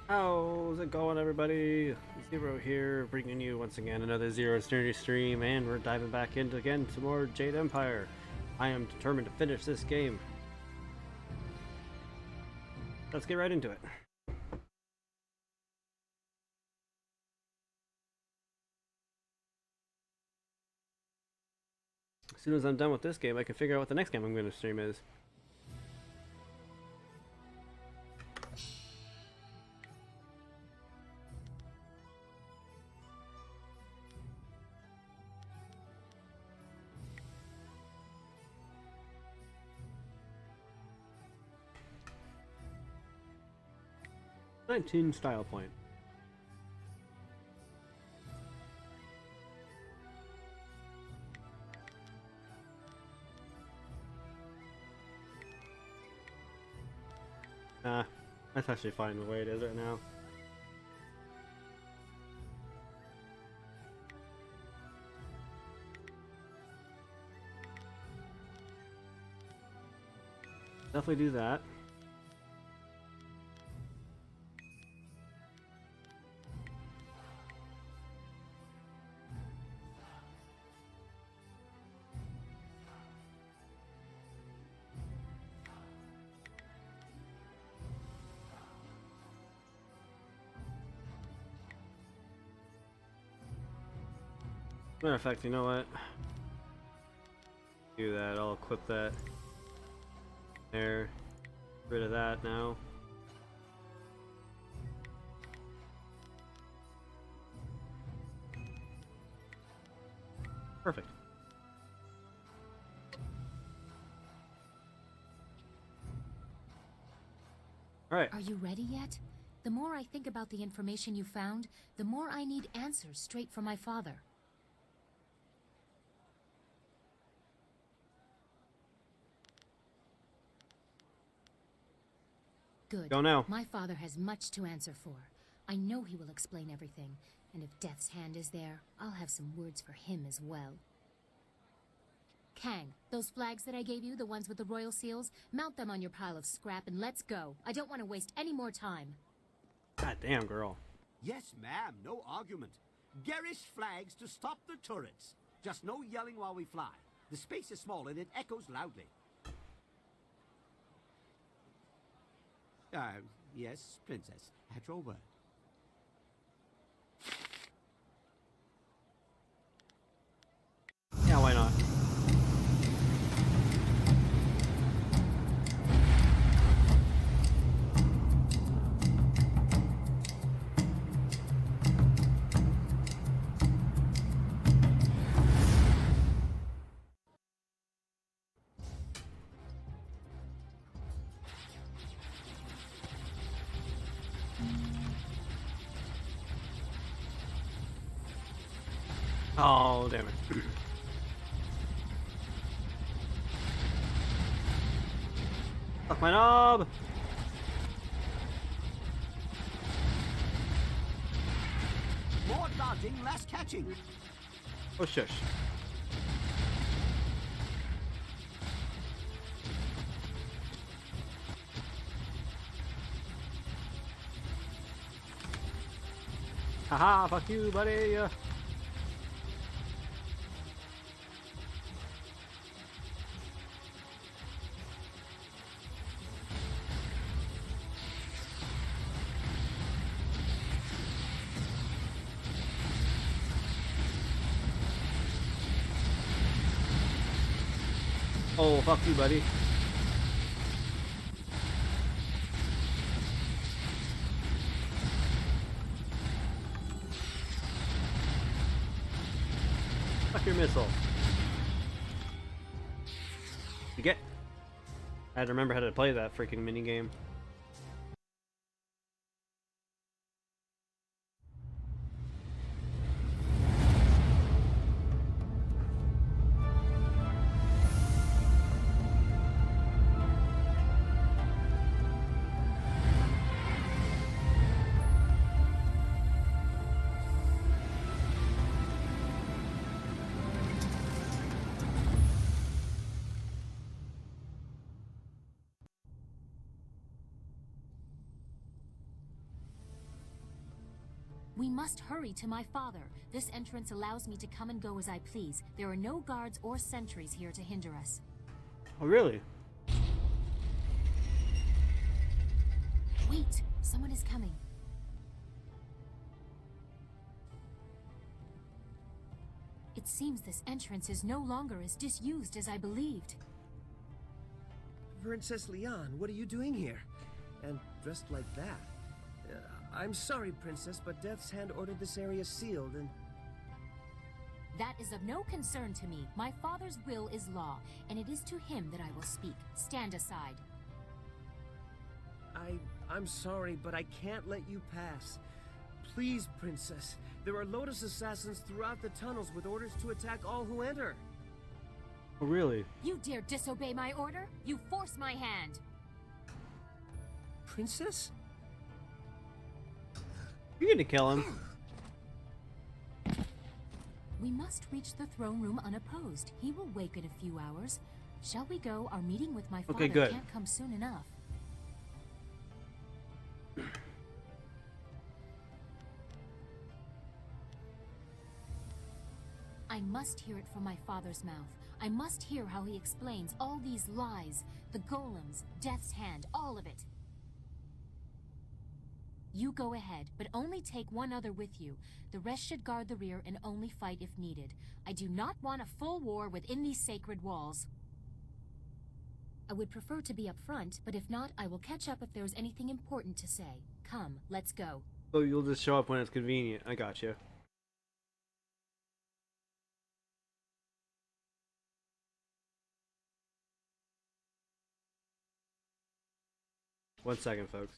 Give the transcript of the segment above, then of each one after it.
How's it going, everybody? Zero here, bringing you once again another Zero Synergy stream, and we're diving back into again some more Jade Empire. I am determined to finish this game. Let's get right into it. As soon as I'm done with this game, I can figure out what the next game I'm going to stream is. '19 style point. Nah, that's actually fine the way it is right now. Definitely do that. Matter of fact, you know what? Do that, I'll equip that. There. Get rid of that now. Perfect. Alright. Are you ready yet? The more I think about the information you found, the more I need answers straight from my father. Good. Go now. My father has much to answer for. I know he will explain everything, and if Death's hand is there, I'll have some words for him as well. Kang, those flags that I gave you, the ones with the royal seals, mount them on your pile of scrap and let's go. I don't want to waste any more time. God damn, girl. Yes, ma'am, no argument. Garish flags to stop the turrets. Just no yelling while we fly. The space is small and it echoes loudly. Yes, Princess. At your word. Yeah, why not? Oh, damn it. Fuck my knob! More dodging, less catching. Oh, shush. Haha, fuck you, buddy! Oh, fuck you, buddy. Fuck your missile. You get? I had to remember how to play that freaking minigame. We must hurry to my father. This entrance allows me to come and go as I please. There are no guards or sentries here to hinder us. Oh, really? Wait! Someone is coming. It seems this entrance is no longer as disused as I believed. Princess Leon, what are you doing here? And dressed like that? I'm sorry, Princess, but Death's Hand ordered this area sealed and... That is of no concern to me. My father's will is law, and it is to him that I will speak. Stand aside. I'm sorry, but I can't let you pass. Please, Princess. There are Lotus assassins throughout the tunnels with orders to attack all who enter. Oh, really? You dare disobey my order? You force my hand! Princess? You're gonna kill him. We must reach the throne room unopposed. He will wake in a few hours. Shall we go? Our meeting with my father good. can't come soon enough. I must hear it from my father's mouth. I must hear how he explains all these lies, the golems, Death's Hand, all of it. You go ahead, but only take one other with you. The rest should guard the rear and only fight if needed. I do not want a full war within these sacred walls. I would prefer to be up front, but if not, I will catch up if there is anything important to say. Come, let's go. So you'll just show up when it's convenient. I got you. One second, folks.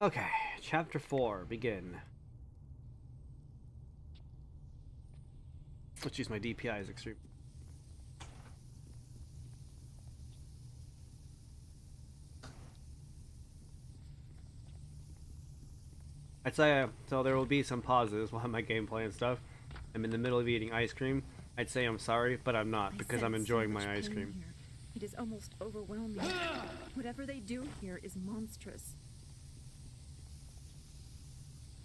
Okay, chapter 4, begin. Let's use my DPI as extreme. I'd say, so there will be some pauses while my gameplay and stuff. I'm in the middle of eating ice cream. I'd say I'm sorry, but I'm not, because I'm enjoying my ice cream. Here. It is almost overwhelming. Whatever they do here is monstrous.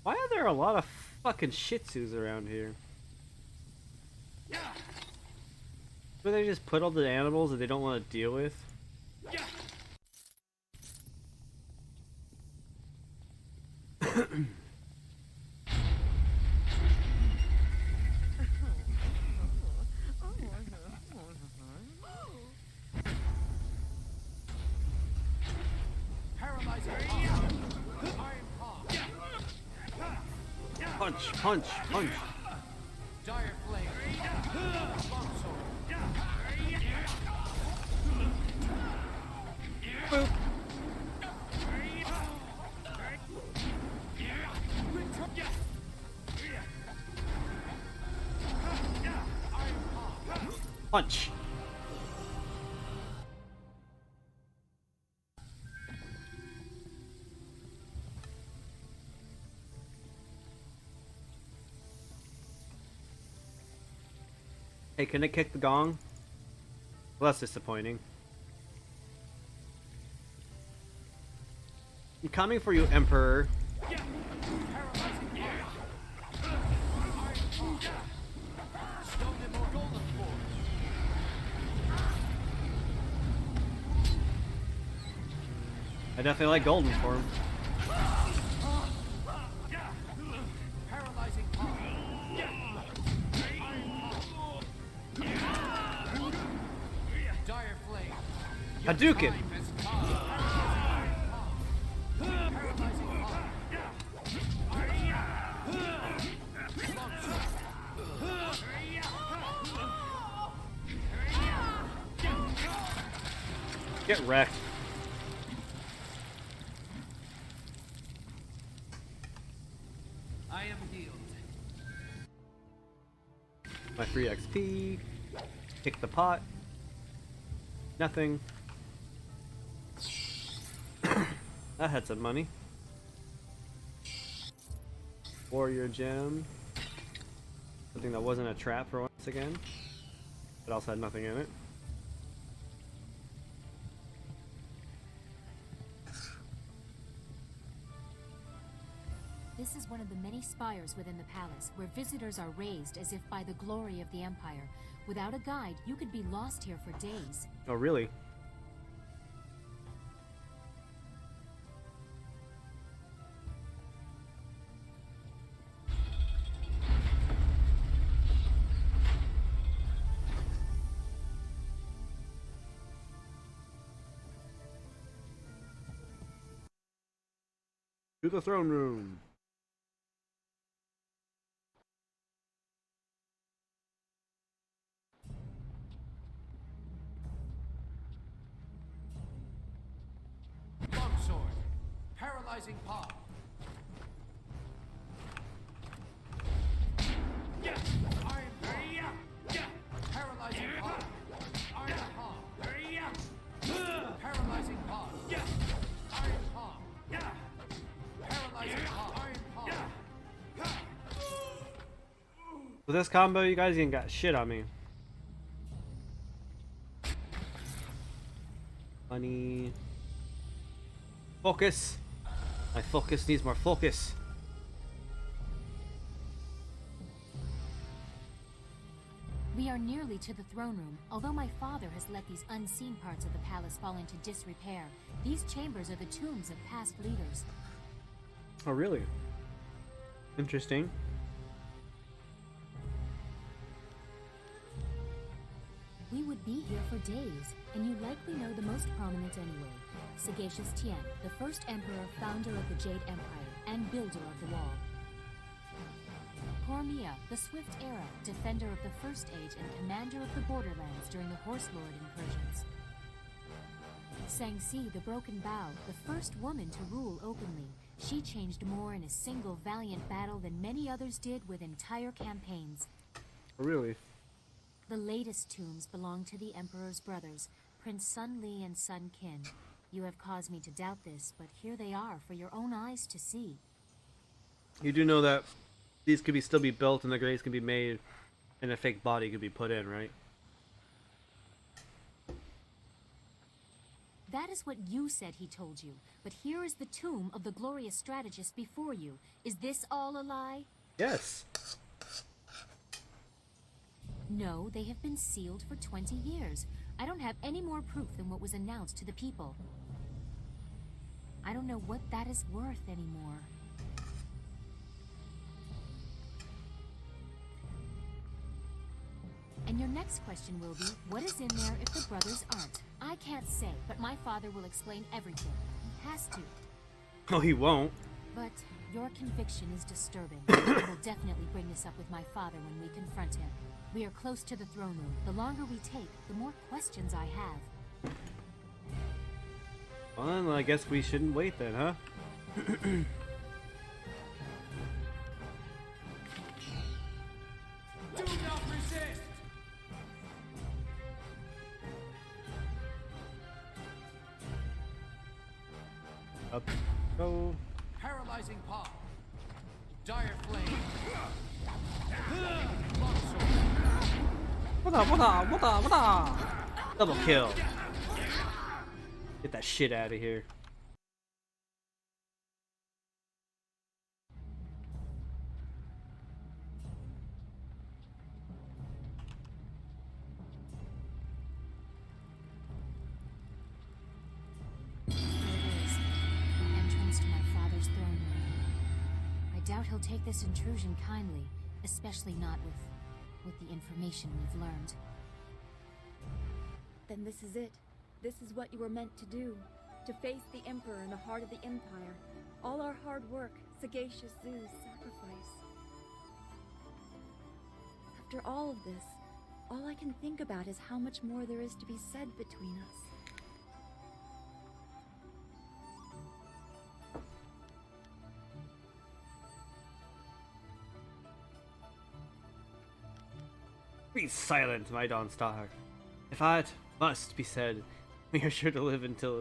Why are there a lot of fucking Shih Tzus around here? Where they just put all the animals that they don't want to deal with? Punch, punch, punch. Dire flame. Boop. Punch. Hey, can I kick the gong? Well, that's disappointing. I'm coming for you, Emperor. I definitely like golden form. Hadouken! Get wrecked. I am healed. My free XP. Kick the pot. Nothing. That had some money. Warrior gem. Something that wasn't a trap for once again. It also had nothing in it. This is one of the many spires within the palace, where visitors are raised as if by the glory of the Empire. Without a guide, you could be lost here for days. Oh, really? To the throne room. Longsword. Paralyzing paw. Yeah. Iron paw. Yeah. Paralyzing paw. Iron paw. Yeah. Paralyzing paw. Yeah. Iron paw. Yeah. Paralyzing paw. Iron paw. With this combo, you guys ain't got shit on me. Money. Focus. My focus needs more focus. We are nearly to the throne room. Although my father has let these unseen parts of the palace fall into disrepair, these chambers are the tombs of past leaders. Oh, really? Interesting. We would be here for days, and you likely know the most prominent anyway. Sagacious Tien, the first emperor, founder of the Jade Empire, and builder of the wall. Cormia, the Swift Era, defender of the First Age and commander of the borderlands during the Horse Lord incursions. Sangsi, the Broken Bow, the first woman to rule openly. She changed more in a single valiant battle than many others did with entire campaigns. Oh, really? The latest tombs belong to the Emperor's brothers, Prince Sun Li and Sun Qin. You have caused me to doubt this, but here they are for your own eyes to see. You do know that these could still be built and the graves can be made and a fake body could be put in, right? That is what you said he told you, but here is the tomb of the glorious strategist before you. Is this all a lie? Yes. No, they have been sealed for 20 years. I don't have any more proof than what was announced to the people. I don't know what that is worth anymore. And your next question will be, what is in there if the brothers aren't? I can't say, but my father will explain everything. He has to. Oh, he won't. But your conviction is disturbing. I will definitely bring this up with my father when we confront him. We are close to the throne room. The longer we take, the more questions I have. Well, then I guess we shouldn't wait then, huh? Do not resist. Up. Go. Paralyzing paw. Dire flame. Longsword. What? Double kill. Get that shit out of here. There it is. The entrance to my father's throne room. I doubt he'll take this intrusion kindly, especially not with the information we've learned. Then this is it. This is what you were meant to do. To face the Emperor in the heart of the Empire. All our hard work, sagacious Zoo's sacrifice. After all of this, all I can think about is how much more there is to be said between us. Be silent, my Dawnstar. If aught must be said, we are sure to live until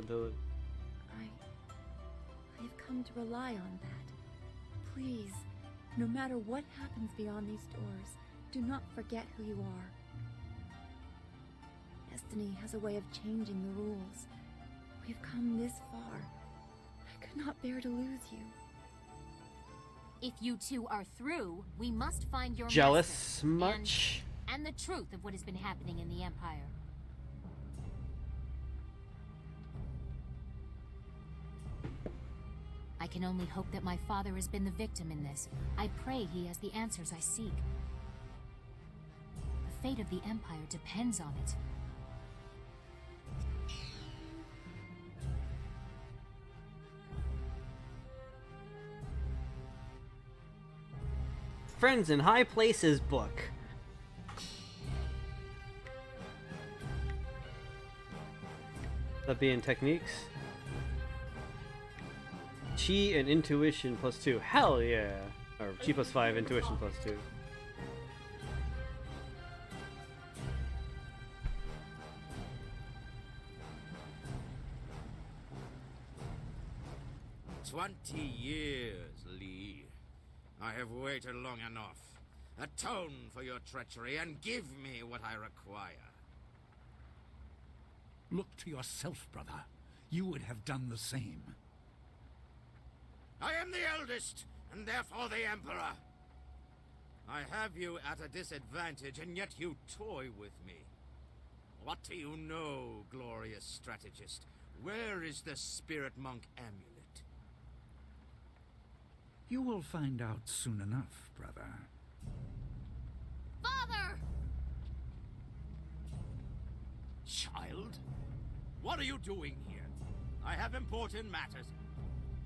I've come to rely on that. Please, no matter what happens beyond these doors, do not forget who you are. Destiny has a way of changing the rules. We've come this far. I could not bear to lose you. If you two are through, we must find your jealous master much. and the truth of what has been happening in the Empire. I can only hope that my father has been the victim in this. I pray he has the answers I seek. The fate of the Empire depends on it. Friends in High Places book. That being techniques. Chi and intuition +2. Hell yeah! Or Chi +5, intuition +2. "20 years, Lee. I have waited long enough. Atone for your treachery and give me what I require." Look to yourself, brother. You would have done the same. "I am the eldest, and therefore the Emperor. I have you at a disadvantage, and yet you toy with me. What do you know, glorious strategist? Where is the Spirit Monk amulet?" You will find out soon enough, brother. Father! "Child? What are you doing here? I have important matters.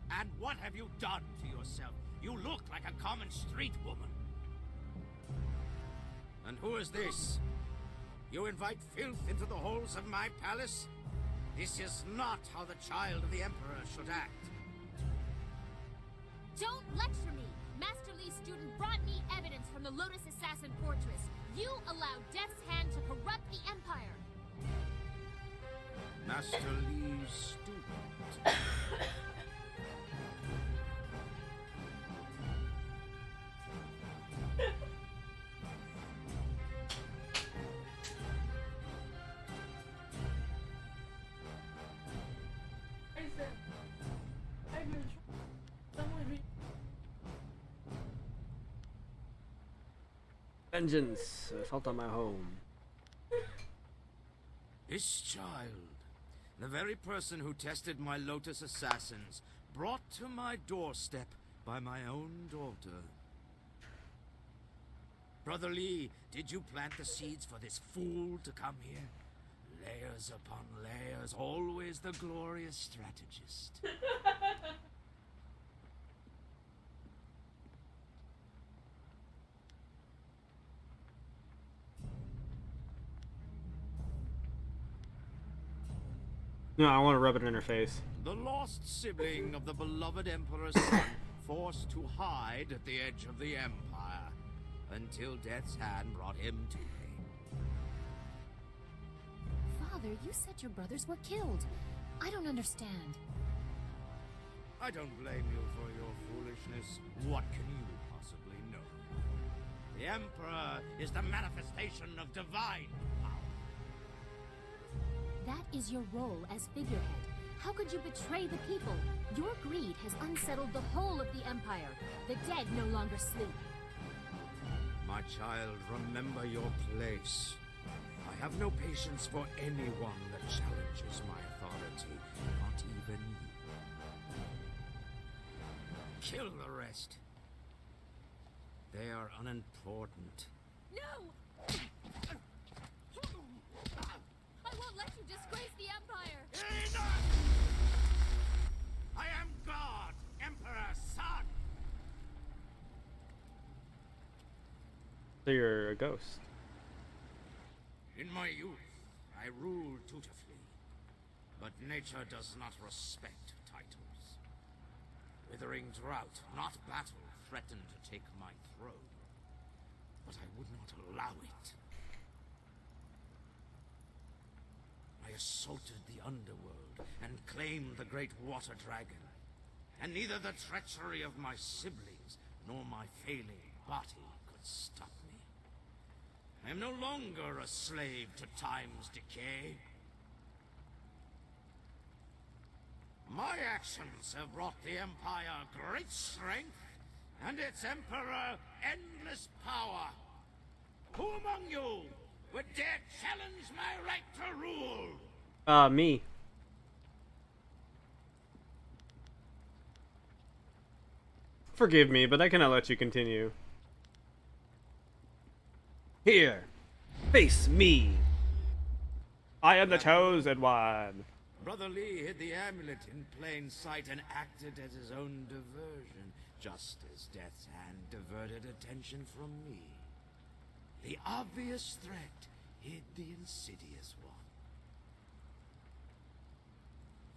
And what have you done to yourself? You look like a common street woman. And who is this? You invite filth into the halls of my palace? This is not how the child of the Emperor should act." Don't lecture me! Master Lee's student brought me evidence from the Lotus Assassin Fortress. You allowed Death's Hand to corrupt the Empire. Master Lee's student. Vengeance, assault on my home. This child, the very person who tested my Lotus assassins, brought to my doorstep by my own daughter. Brother Lee, did you plant the seeds for this fool to come here? Layers upon layers, always the glorious strategist. No, I want to rub it in her face. The lost sibling of the beloved Emperor's son, forced to hide at the edge of the Empire, until Death's Hand brought him to me. Father, you said your brothers were killed. I don't understand. I don't blame you for your foolishness. What can you possibly know? The Emperor is the manifestation of divine power. That is your role as figurehead. How could you betray the people? Your greed has unsettled the whole of the Empire. The dead no longer sleep. My child, remember your place. I have no patience for anyone that challenges my authority, not even you. Kill the rest. They are unimportant. No! I won't let you disgrace the Empire! Enough! I am God, Emperor's son! So you're a ghost. In my youth, I ruled dutifully, but nature does not respect titles. Withering drought, not battle, threatened to take my throne, but I would not allow it. assaulted the underworld and claimed the great water dragon. And neither the treachery of my siblings nor my failing body could stop me. I am no longer a slave to time's decay. My actions have brought the Empire great strength, and its Emperor endless power. Who among you would dare challenge my right to rule? Me. Forgive me, but I cannot let you continue. Here, face me. I am the chosen one. Brother Lee hid the amulet in plain sight and acted as his own diversion, just as Death's hand diverted attention from me. The obvious threat hid the insidious one.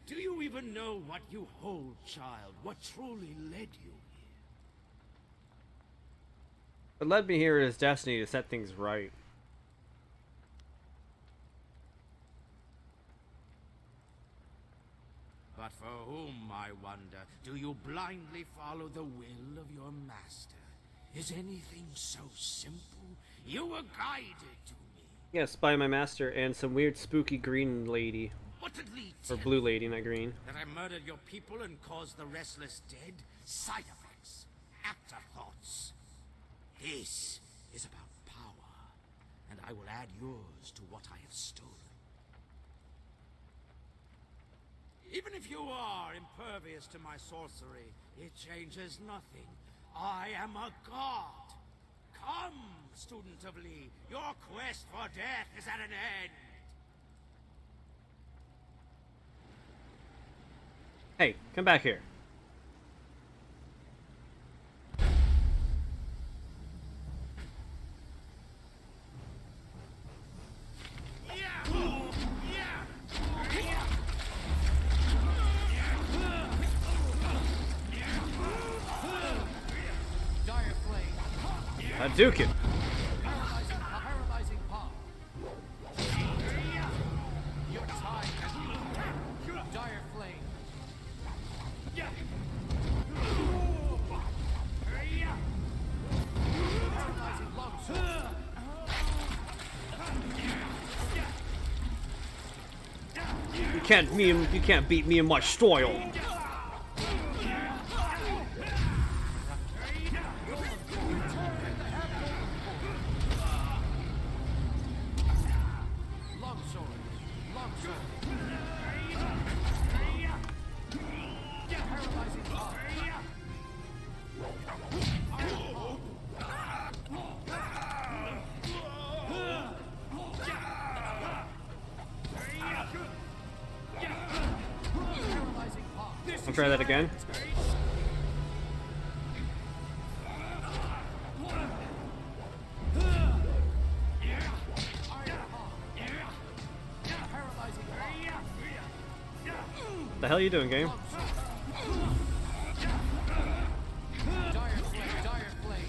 Do you even know what you hold, child? What truly led you here? What led me here is destiny to set things right. But for whom, I wonder, do you blindly follow the will of your master? Is anything so simple? You were guided to me. Yes, by my master and some weird spooky green lady. What did Lee Or tell blue you? lady, not green. That I murdered your people and caused the restless dead? Side effects. Afterthoughts. This is about power, and I will add yours to what I have stolen. Even if you are impervious to my sorcery, it changes nothing. I am a god. Come, student of Lee, your quest for death is at an end. Hey, come back here. Dire flame. Hadouken! Paralyzing palm. Your time has come. Dire flame. Paralyzing longsword. You can't beat me in my style. Longsword. Longsword. Paralyzing palm. Paralyzing palm. I'll try that again. Paralyzing The hell are you doing, game? Dire flame. Dire flame.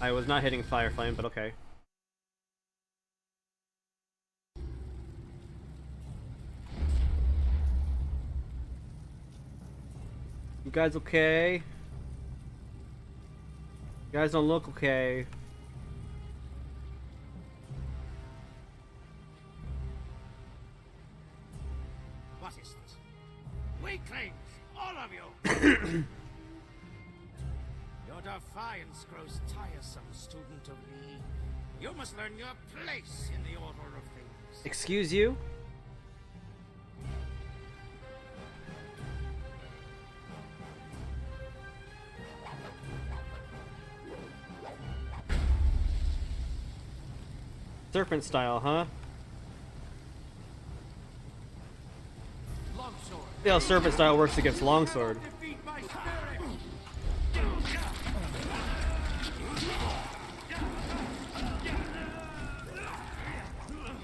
I was not hitting fire flame, but okay. You guys okay? You guys don't look okay. What is this? Weaklings, all of you! Your defiance grows tiresome, student of Lee. You must learn your place in the order of things. Excuse you? Serpent style, huh? Longsword. See how serpent style works against longsword. Defeat my spirit.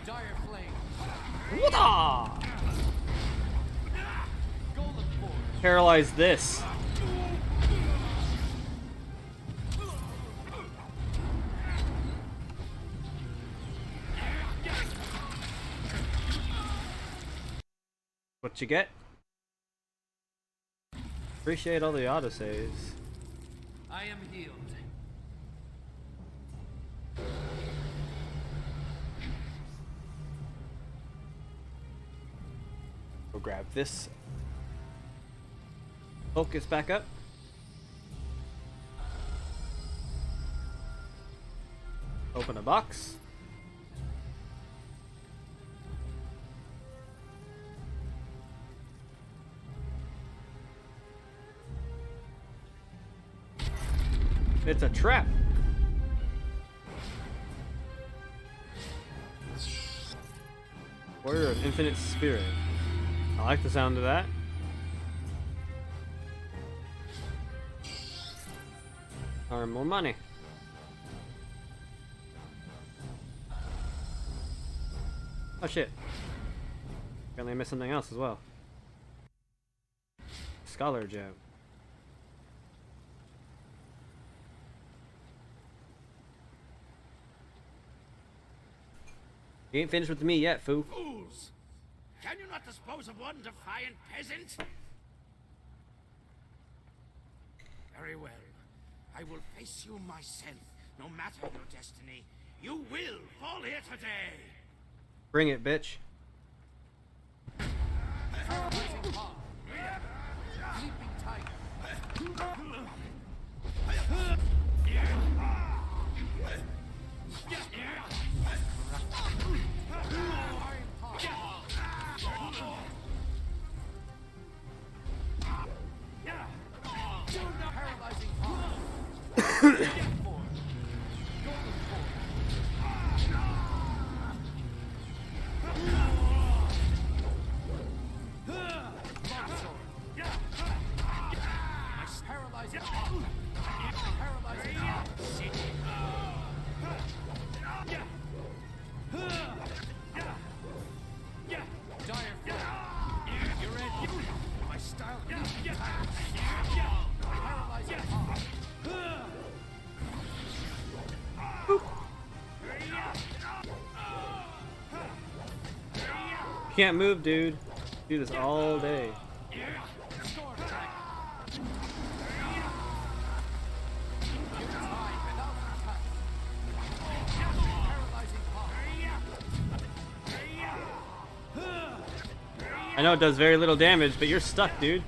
Dire flame. Wada! Golden force. Paralyze this. What you get? Appreciate all the autosaves. I am healed. We'll grab this. Focus back up. Open a box. It's a trap. Warrior of Infinite Spirit. I like the sound of that. Earn more money. Oh shit. Apparently I missed something else as well. Scholar gem. You ain't finished with me yet, foo. Fools! Can you not dispose of one defiant peasant? Very well. I will face you myself, no matter your destiny. You will fall here today! Bring it, bitch. Rising paw. Leaping tiger. Iron paw. Do not paralyzing paw. Golden form. Paralyzing paw. Paralyzing paw. Dire flame. You're in. My style. Paralyzing paw. Can't move, dude. Do this all day. Storm dragon. Your time without touch. Paralyzing paw. I know it does very little damage, but you're stuck, dude.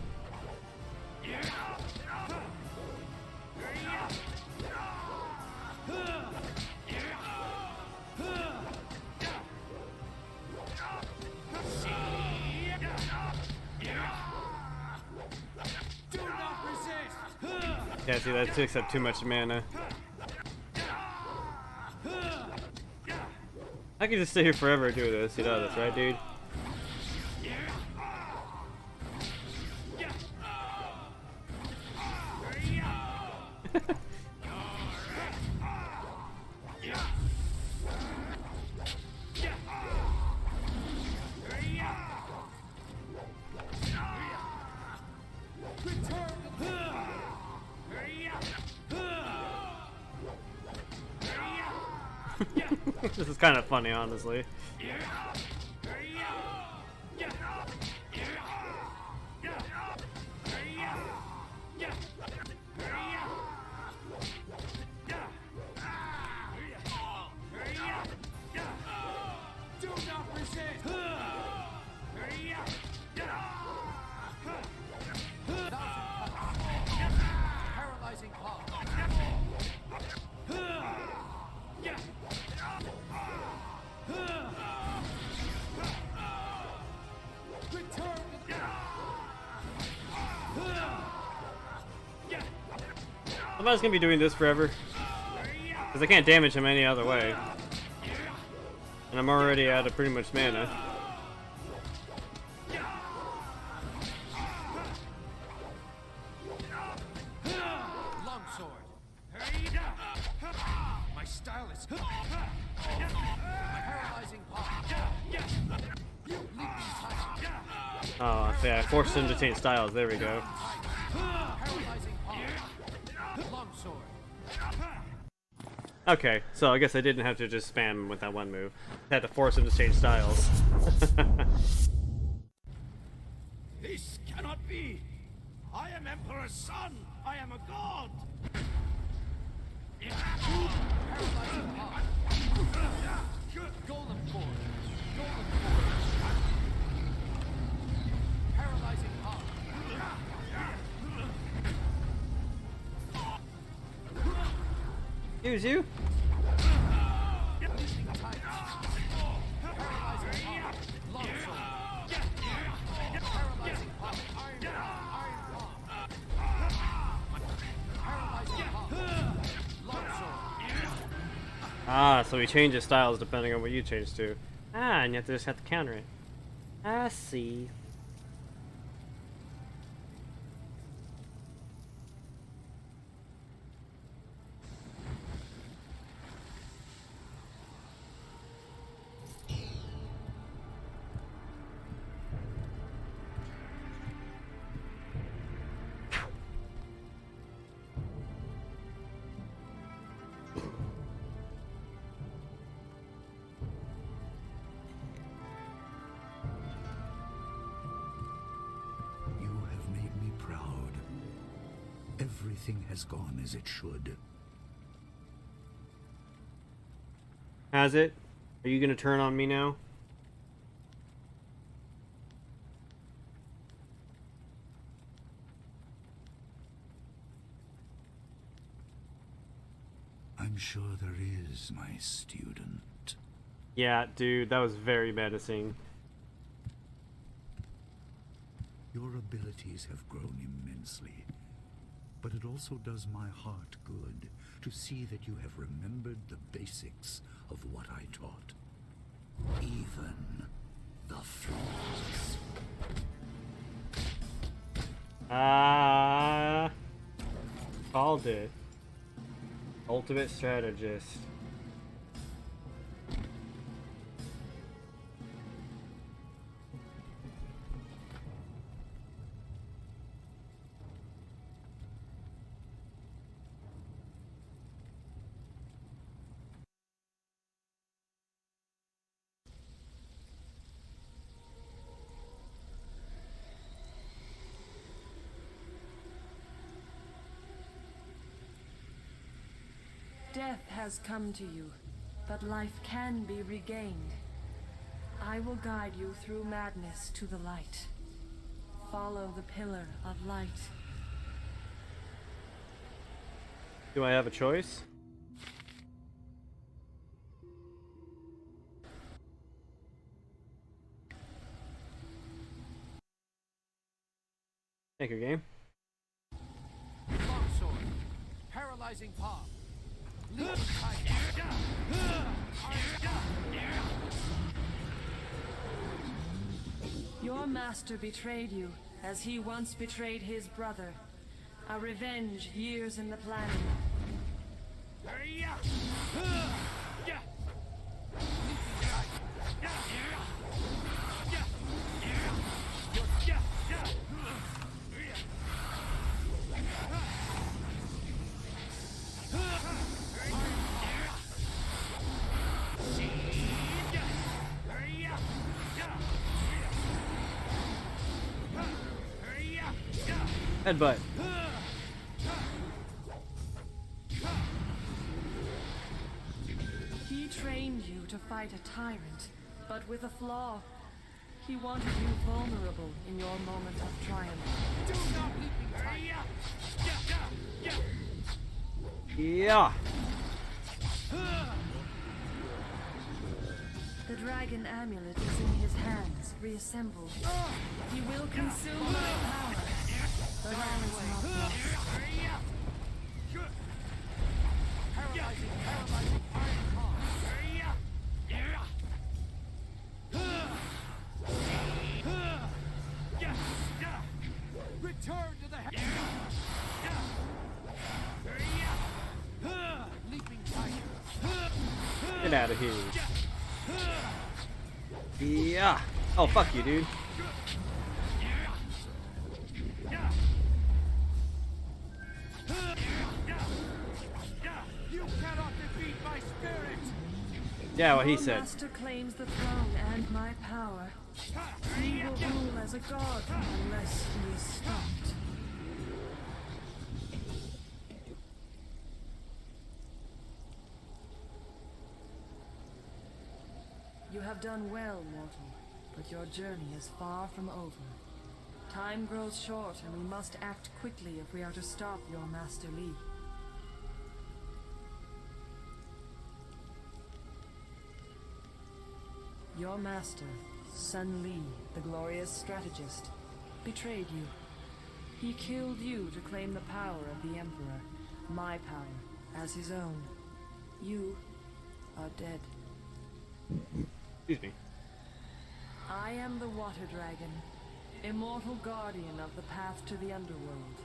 Do not resist. Yeah, see, that takes up too much mana. I could just sit here forever and do this. You know this, right, dude? This is kind of funny, honestly. Do not resist. Paralyzing paw. Return. I'm just gonna be doing this forever. Because I can't damage him any other way. And I'm already out of pretty much mana. Longsword. My style is paralyzing paw. Leaping tiger. Oh, yeah, I forced him to change styles. There we go. Paralyzing paw. Longsword. Okay, so I guess I didn't have to just spam with that one move. I had to force him to change styles. This cannot be! I am Emperor's son! I am a god! Paralyzing power. Golem force. Golem force. Paralyzing power. Excuse you? Leaping tiger. Paralyzing power. Longsword. Paralyzing power. Iron palm. Paralyzing power. Longsword. Ah, so he changes styles depending on what you change to. Ah, and you have to just have to counter it. I see. You have made me proud. Everything has gone as it should. Has it? Are you gonna turn on me now? I'm sure there is, my student. Yeah, dude, that was very menacing. Your abilities have grown immensely, but it also does my heart good to see that you have remembered the basics of what I taught. Even the flaws. Ah, called it. Ultimate strategist. Death has come to you, but life can be regained. I will guide you through madness to the light. Follow the pillar of light. Do I have a choice? Take your game. Longsword. Paralyzing palm. Leaping tiger. Your master betrayed you, as he once betrayed his brother. A revenge years in the planning. Headbutt. He trained you to fight a tyrant, but with a flaw. He wanted you vulnerable in your moment of triumph. Do not leaping tiger. Yeah. The dragon amulet is in his hands, reassembled. He will consume my power, but all is not lost. Paralyzing iron palm. Return to the leaping tiger. Get out of here. Yeah. Oh, fuck you, dude. You cannot defeat my spirit. Yeah, what he Your said. master claims the throne and my power. He will rule as a god unless he is stopped. You have done well, mortal, but your journey is far from over. Time grows short, and we must act quickly if we are to stop your Master Li. Your master, Sun Li, the glorious strategist, betrayed you. He killed you to claim the power of the Emperor, my power, as his own. You are dead. Excuse me. I am the Water Dragon, immortal guardian of the path to the underworld.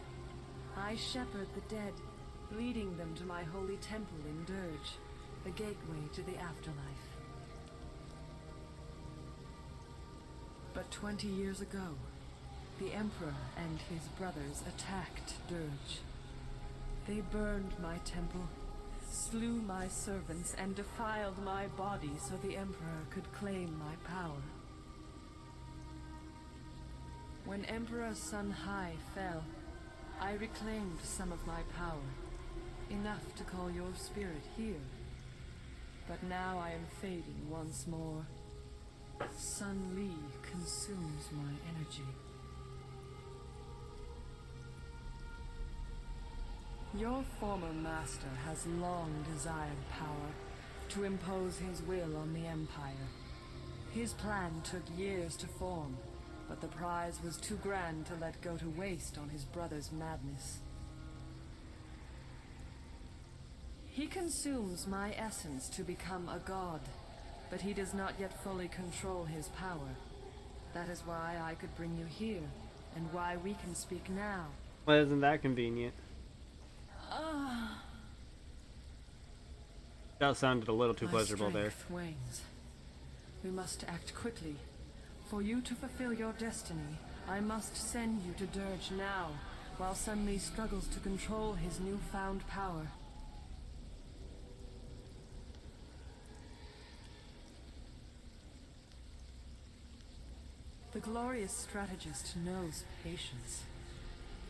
I shepherd the dead, leading them to my holy temple in Dirge, the gateway to the afterlife. But 20 years ago, the Emperor and his brothers attacked Dirge. They burned my temple, slew my servants, and defiled my body so the Emperor could claim my power. When Emperor Sun Hai fell, I reclaimed some of my power, enough to call your spirit here. But now I am fading once more. Sun Li consumes my energy. Your former master has long desired power, to impose his will on the Empire. His plan took years to form, but the prize was too grand to let go to waste on his brother's madness. He consumes my essence to become a god, but he does not yet fully control his power. That is why I could bring you here, and why we can speak now. Well, isn't that convenient? That sounded a little too pleasurable there. My strength wanes. We must act quickly. For you to fulfill your destiny, I must send you to Dirge now, while Sun Li struggles to control his newfound power. The glorious strategist knows patience.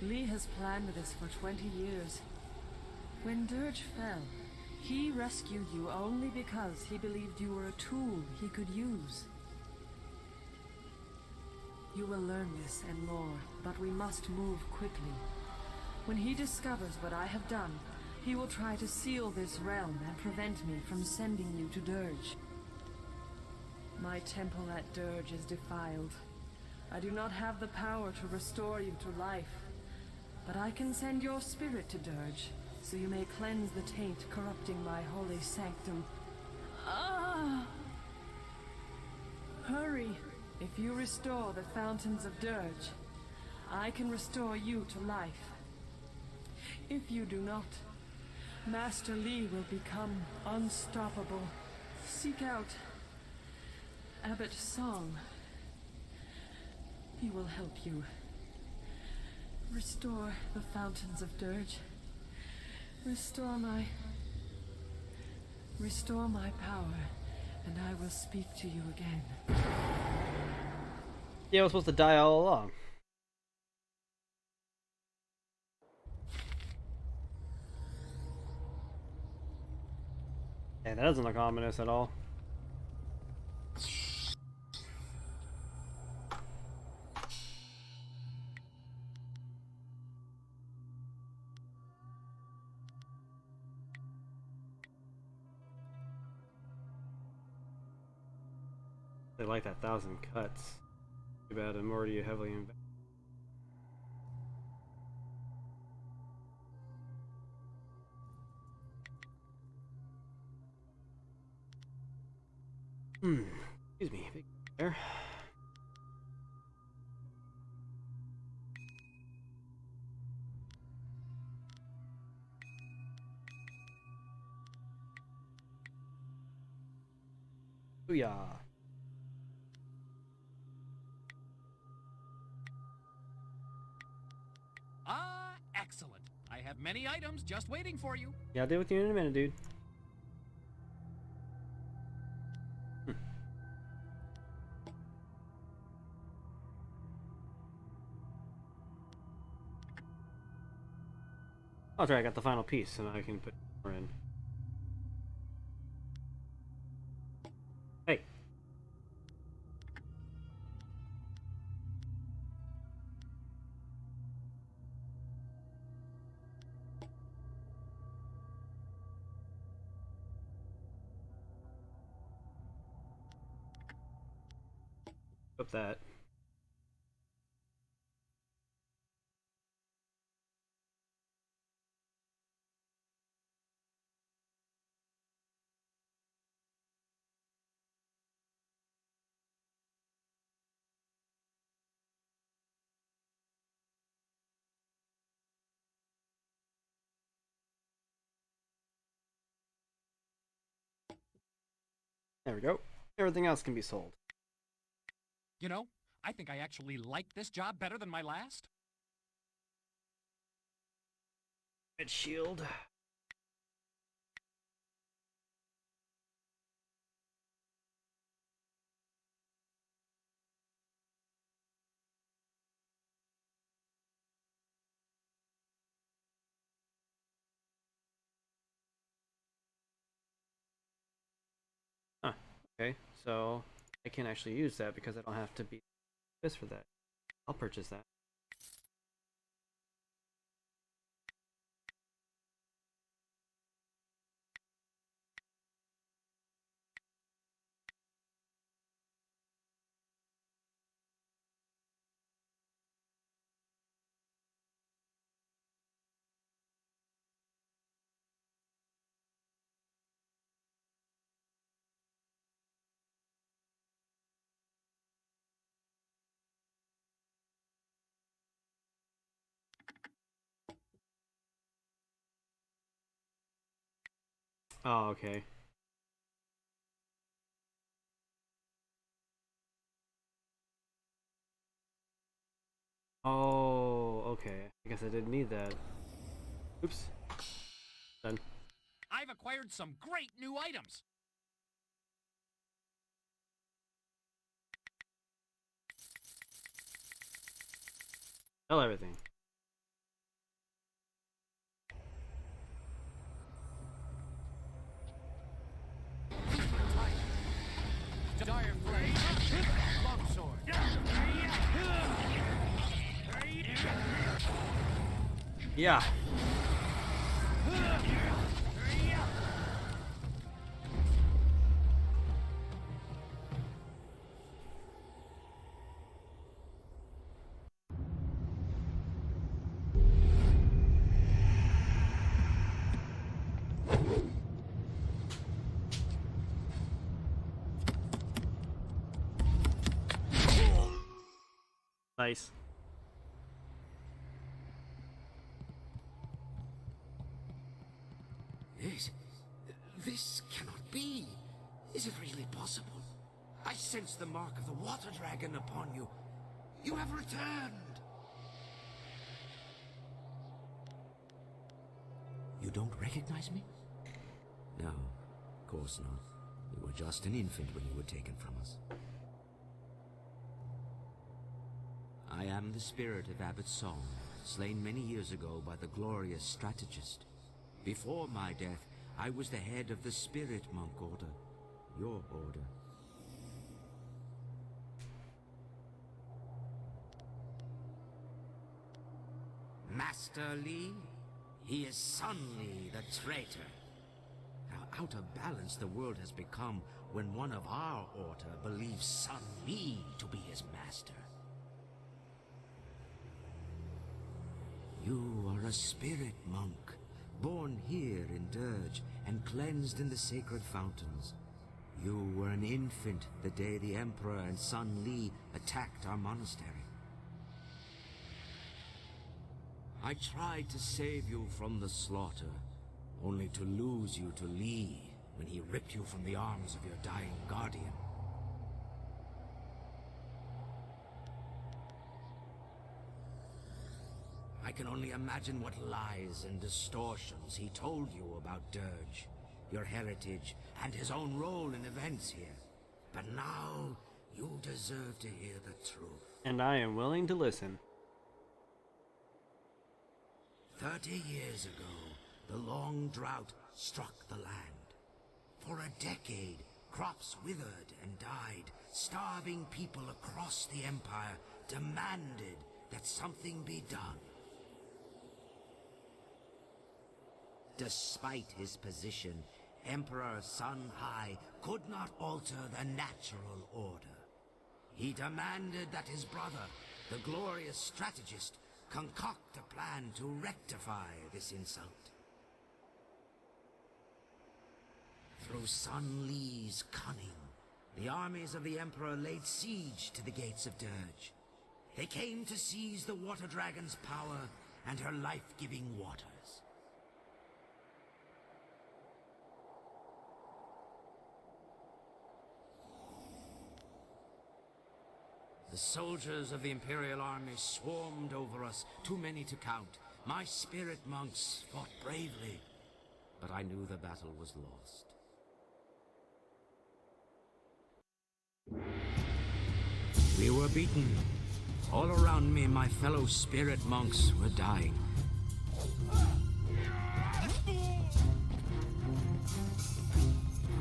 Li has planned this for 20 years. When Dirge fell, he rescued you only because he believed you were a tool he could use. You will learn this and more, but we must move quickly. When he discovers what I have done, he will try to seal this realm and prevent me from sending you to Dirge. My temple at Dirge is defiled. I do not have the power to restore you to life, but I can send your spirit to Dirge, so you may cleanse the taint corrupting my holy sanctum. Hurry! If you restore the fountains of Dirge, I can restore you to life. If you do not, Master Li will become unstoppable. Seek out Abbot Song. He will help you. Restore the fountains of Dirge. Restore my power, and I will speak to you again. Yeah, I was supposed to die all along. And that doesn't look ominous at all. They like that 1,000 cuts. Too bad I'm already heavily invested. Excuse me, big there. Booyah. Excellent. I have many items just waiting for you. Yeah, I'll deal with you in a minute, dude. Oh, sorry, I got the final piece, so now I can put more in. Hey. Up that. There we go. Everything else can be sold. You know, I think I actually like this job better than my last. Red shield. Huh. Okay, so I can actually use that because I don't have to be this for that. I'll purchase that. Oh, okay. Oh, okay. I guess I didn't need that. Oops. Done. I've acquired some great new items. Sell everything. Dire flame, longsword. Yeah. Nice. This cannot be. Is it really possible? I sense the mark of the water dragon upon you. You have returned. You don't recognize me? No, of course not. You were just an infant when you were taken from us. I am the spirit of Abbot Song, slain many years ago by the glorious strategist. Before my death, I was the head of the Spirit Monk Order, your order. Master Li? He is Sun Li, the traitor. How out of balance the world has become when one of our order believes Sun Li to be his master. You are a spirit monk, born here in Dirge and cleansed in the sacred fountains. You were an infant the day the Emperor and Sun Li attacked our monastery. I tried to save you from the slaughter, only to lose you to Li when he ripped you from the arms of your dying guardian. I can only imagine what lies and distortions he told you about Dirge, your heritage, and his own role in events here. But now, you deserve to hear the truth. And I am willing to listen. 30 years ago, the long drought struck the land. For a decade, crops withered and died. Starving people across the Empire demanded that something be done. Despite his position, Emperor Sun Hai could not alter the natural order. He demanded that his brother, the glorious strategist, concoct a plan to rectify this insult. Through Sun Li's cunning, the armies of the Emperor laid siege to the gates of Dirge. They came to seize the Water Dragon's power and her life-giving waters. The soldiers of the Imperial Army swarmed over us, too many to count. My spirit monks fought bravely, but I knew the battle was lost. We were beaten. All around me, my fellow spirit monks were dying.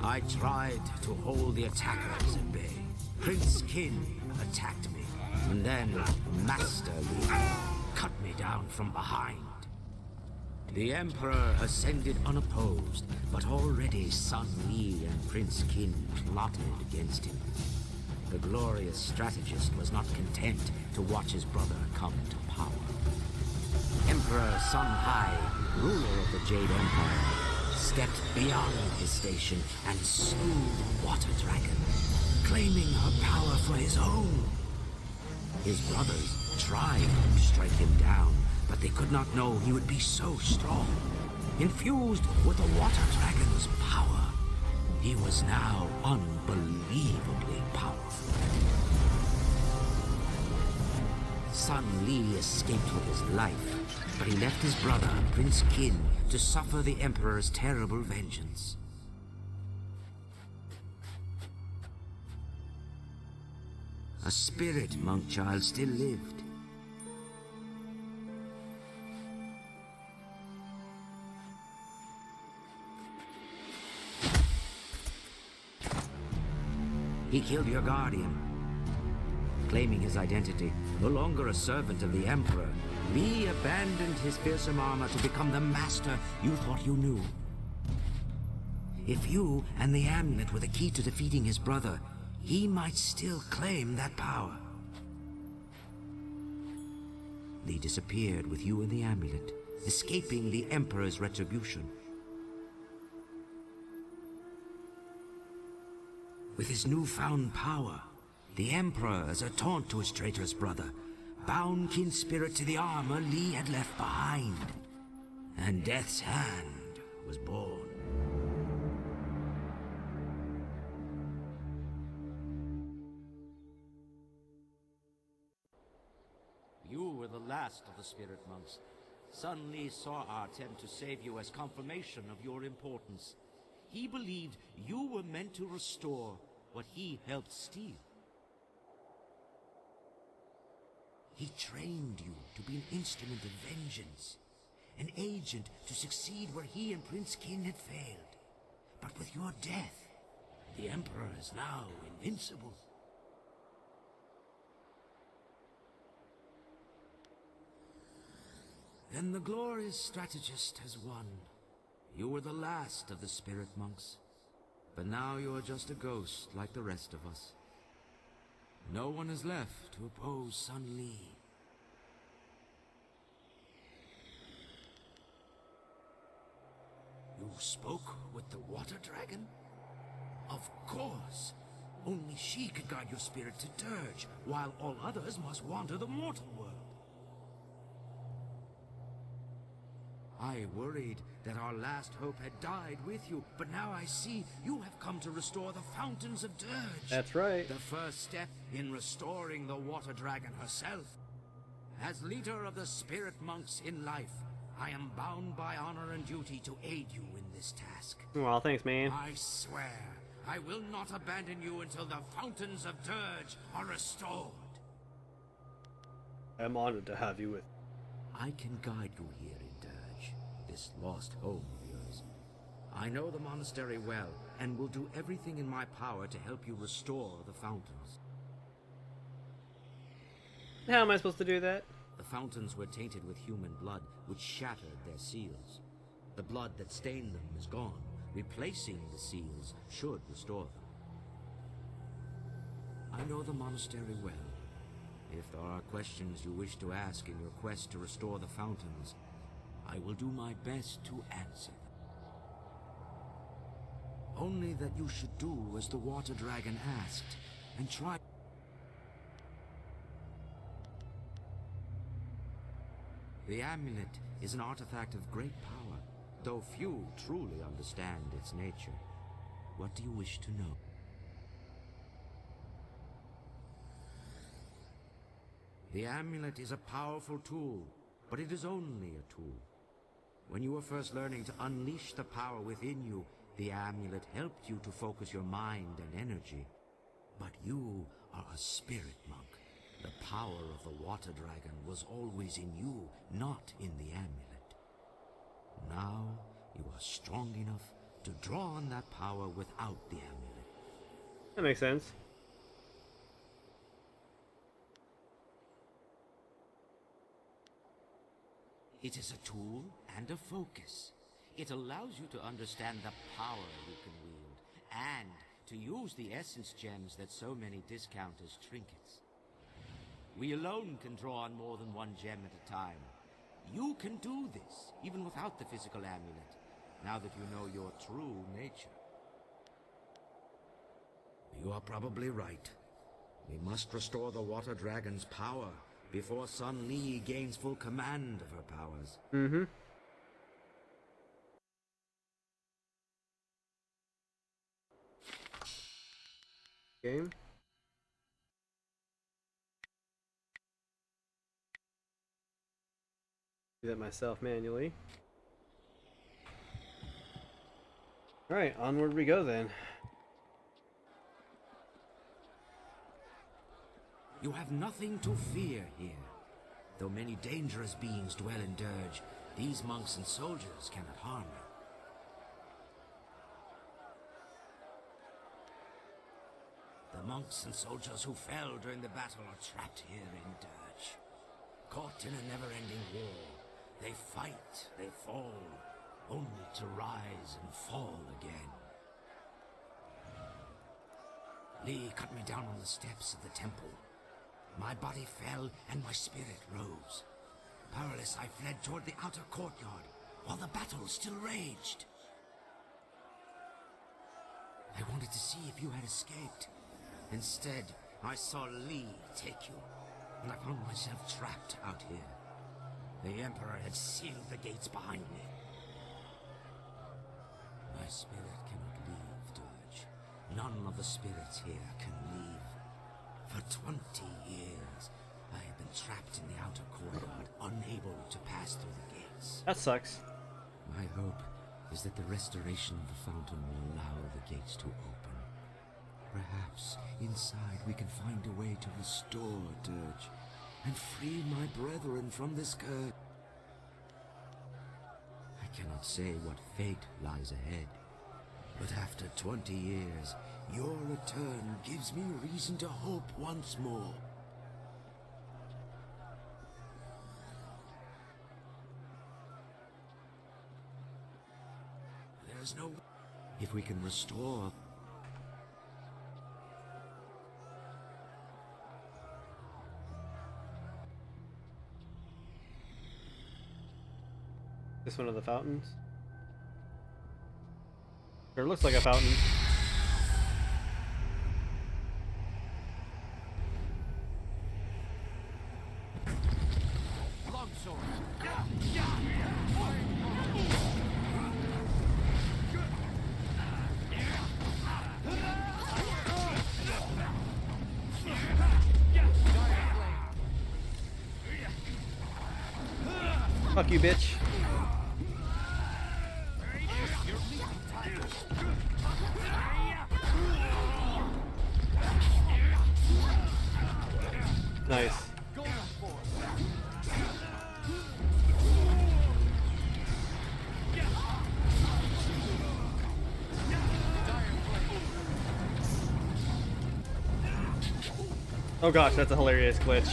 I tried to hold the attackers at bay. Prince Qin attacked me, and then Master Li cut me down from behind. The Emperor ascended unopposed, but already Sun Li and Prince Qin plotted against him. The glorious strategist was not content to watch his brother come to power. Emperor Sun Hai, ruler of the Jade Empire, stepped beyond his station and slew the Water Dragon, claiming her power for his own. His brothers tried to strike him down, but they could not know he would be so strong. Infused with the Water Dragon's power, he was now unbelievably powerful. Sun Li escaped with his life, but he left his brother, Prince Qin, to suffer the Emperor's terrible vengeance. A spirit monk child still lived. He killed your guardian. Claiming his identity, no longer a servant of the Emperor, Li abandoned his fearsome armor to become the master you thought you knew. If you and the amulet were the key to defeating his brother, he might still claim that power. Li disappeared with you and the amulet, escaping the Emperor's retribution. With his newfound power, the Emperor, as a taunt to his traitorous brother, bound Qin's spirit to the armor Li had left behind. And Death's Hand was born. You were the last of the spirit monks. Sun Li saw our attempt to save you as confirmation of your importance. He believed you were meant to restore what he helped steal. He trained you to be an instrument of vengeance, an agent to succeed where he and Prince Qin had failed. But with your death, the Emperor is now invincible. Then the glorious strategist has won. You were the last of the spirit monks. But now you are just a ghost like the rest of us. No one is left to oppose Sun Li. You spoke with the Water Dragon? Of course. Only she could guide your spirit to Dirge, while all others must wander the mortal world. I worried that our last hope had died with you, but now I see you have come to restore the fountains of Dirge. That's right. The first step in restoring the Water Dragon herself. As leader of the spirit monks in life, I am bound by honor and duty to aid you in this task. Well, thanks, man. I swear, I will not abandon you until the fountains of Dirge are restored. I'm honored to have you with. I can guide you here in Dirge. this lost home of yours. I know the monastery well, and will do everything in my power to help you restore the fountains. How am I supposed to do that? The fountains were tainted with human blood, which shattered their seals. The blood that stained them is gone. Replacing the seals should restore them. I know the monastery well. If there are questions you wish to ask in your quest to restore the fountains, I will do my best to answer them. Only that you should do as the water dragon asked, and try... The amulet is an artifact of great power, though few truly understand its nature. What do you wish to know? The amulet is a powerful tool, but it is only a tool. When you were first learning to unleash the power within you, the amulet helped you to focus your mind and energy. But you are a spirit monk. The power of the water dragon was always in you, not in the amulet. Now you are strong enough to draw on that power without the amulet. That makes sense. It is a tool and a focus. It allows you to understand the power you can wield, and to use the essence gems that so many discount as trinkets. We alone can draw on more than one gem at a time. You can do this, even without the physical amulet, now that you know your true nature. You are probably right. We must restore the water dragon's power before Sun Li gains full command of her powers. Mm-hmm. Game. Do that myself manually. Alright, onward we go then. You have nothing to fear here. Though many dangerous beings dwell in Dirge, these monks and soldiers cannot harm you. The monks and soldiers who fell during the battle are trapped here in Dirge. Caught in a never-ending war, they fight, they fall, only to rise and fall again. Li cut me down on the steps of the temple. My body fell and my spirit rose. Powerless, I fled toward the outer courtyard, while the battle still raged. I wanted to see if you had escaped. Instead, I saw Li take you, and I found myself trapped out here. The Emperor had sealed the gates behind me. My spirit cannot leave Dirge. None of the spirits here can leave. For 20 years, I have been trapped in the outer courtyard, unable to pass through the gates. That sucks. My hope is that the restoration of the fountain will allow the gates to open. Perhaps inside we can find a way to restore Dirge and free my brethren from this curse. I cannot say what fate lies ahead, but after 20 years, your return gives me reason to hope once more. There's no... If we can restore... This one of the fountains? Or looks like a fountain. Longsword. Fuck you, bitch. Nice. Oh gosh, that's a hilarious glitch.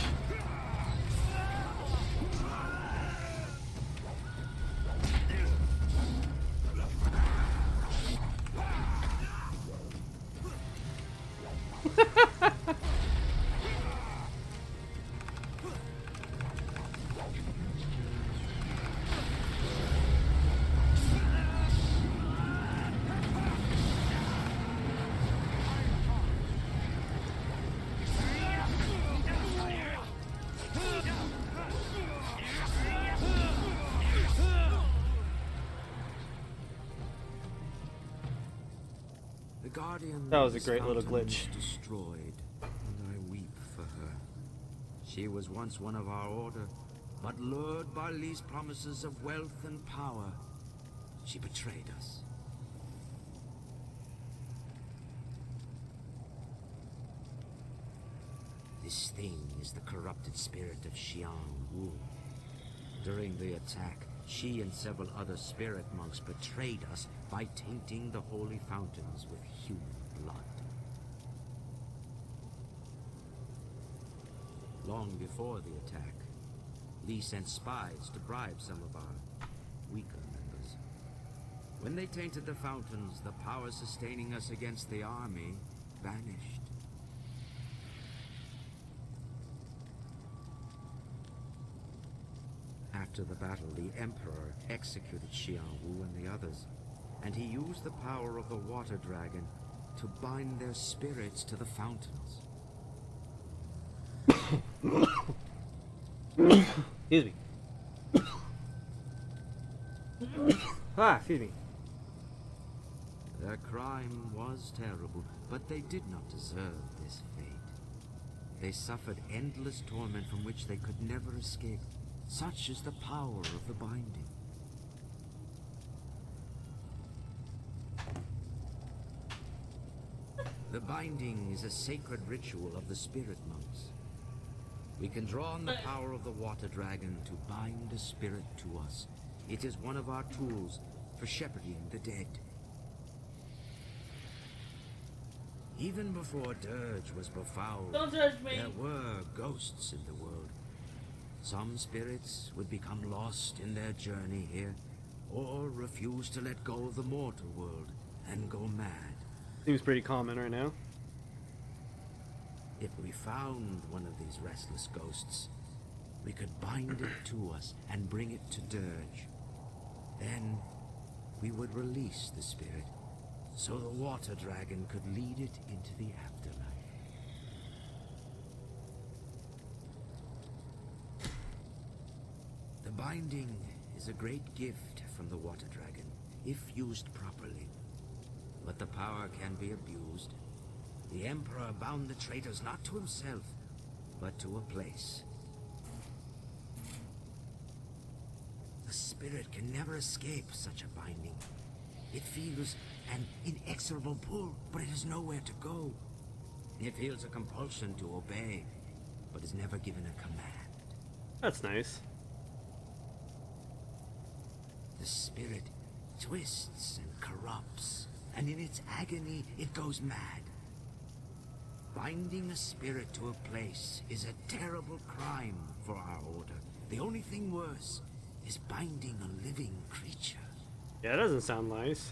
The Guardian That was a great little fountain glitch. was destroyed, and I weep for her. She was once one of our order, but lured by Lee's promises of wealth and power, she betrayed us. This thing is the corrupted spirit of Xiang Wu. During the attack, she and several other spirit monks betrayed us by tainting the holy fountains with human blood. Long before the attack, Li sent spies to bribe some of our weaker members. When they tainted the fountains, the power sustaining us against the army vanished. After the battle, the Emperor executed Xiang Wu and the others, and he used the power of the water dragon to bind their spirits to the fountains. Excuse me. Excuse me. Their crime was terrible, but they did not deserve this fate. They suffered endless torment from which they could never escape. Such is the power of the binding. The binding is a sacred ritual of the spirit monks. We can draw on the power of the water dragon to bind a spirit to us. It is one of our tools for shepherding the dead. Even before Dirge was befouled, there were ghosts in the world. Some spirits would become lost in their journey here, or refuse to let go of the mortal world and go mad. Seems pretty common right now. If we found one of these restless ghosts, we could bind it to us and bring it to Dirge. Then we would release the spirit, so the water dragon could lead it into the afterlife. The binding is a great gift from the water dragon, if used properly. But the power can be abused. The Emperor bound the traitors not to himself, but to a place. The spirit can never escape such a binding. It feels an inexorable pull, but it has nowhere to go. It feels a compulsion to obey, but is never given a command. That's nice. The spirit twists and corrupts, and in its agony it goes mad. Binding a spirit to a place is a terrible crime for our order. The only thing worse is binding a living creature. Yeah, that doesn't sound nice.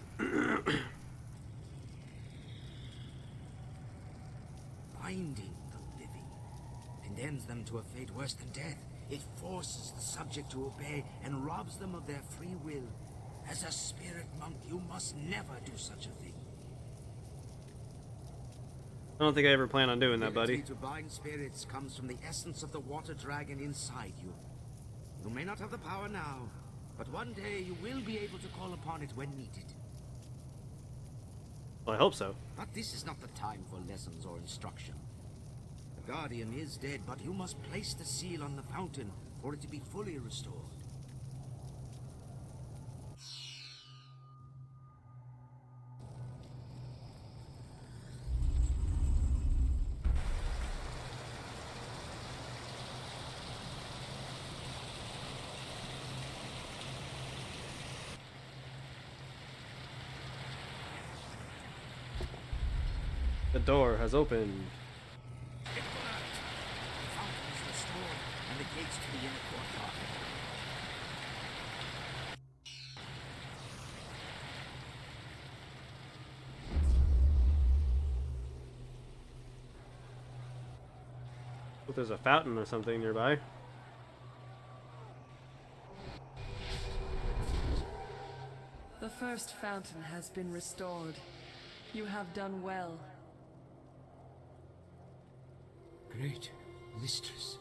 Binding the living condemns them to a fate worse than death. It forces the subject to obey and robs them of their free will. As a spirit monk, you must never do such a thing. I don't think I ever plan on doing that, The buddy. ability to bind spirits comes from the essence of the water dragon inside you. You may not have the power now, but one day you will be able to call upon it when needed. Well, I hope so. But this is not the time for lessons or instruction. The Guardian is dead, but you must place the seal on the fountain for it to be fully restored. The door has opened. gates to the inner courtyard. If there's a fountain or something nearby. The first fountain has been restored. You have done well. Great mistress.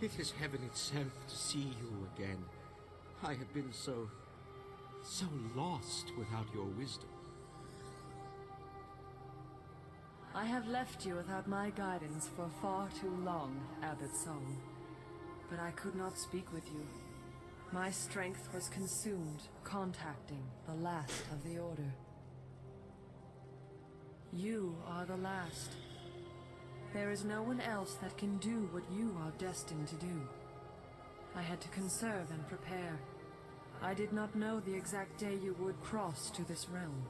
It is heaven itself to see you again. I have been so lost without your wisdom. I have left you without my guidance for far too long, Abbot Song. But I could not speak with you. My strength was consumed contacting the last of the Order. You are the last. There is no one else that can do what you are destined to do. I had to conserve and prepare. I did not know the exact day you would cross to this realm.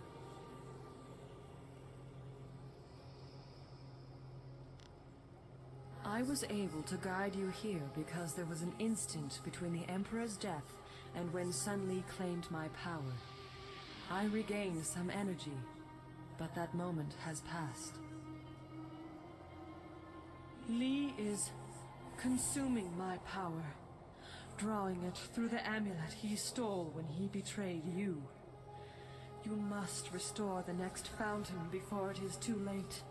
I was able to guide you here because there was an instant between the Emperor's death and when Sun Li claimed my power. I regained some energy, but that moment has passed. Li is consuming my power, drawing it through the amulet he stole when he betrayed you. You must restore the next fountain before it is too late.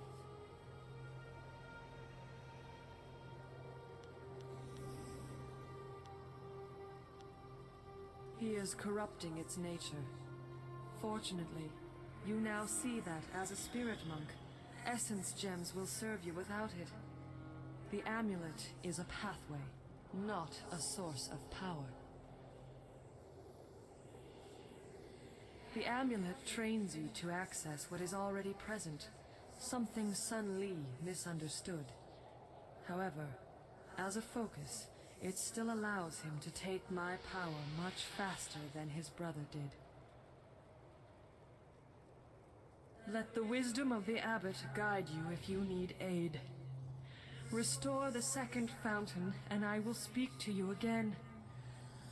He is corrupting its nature. Fortunately, you now see that as a spirit monk, essence gems will serve you without it. The amulet is a pathway, not a source of power. The amulet trains you to access what is already present, something Sun Li misunderstood. However, as a focus, it still allows him to take my power much faster than his brother did. Let the wisdom of the Abbot guide you if you need aid. Restore the second fountain, and I will speak to you again,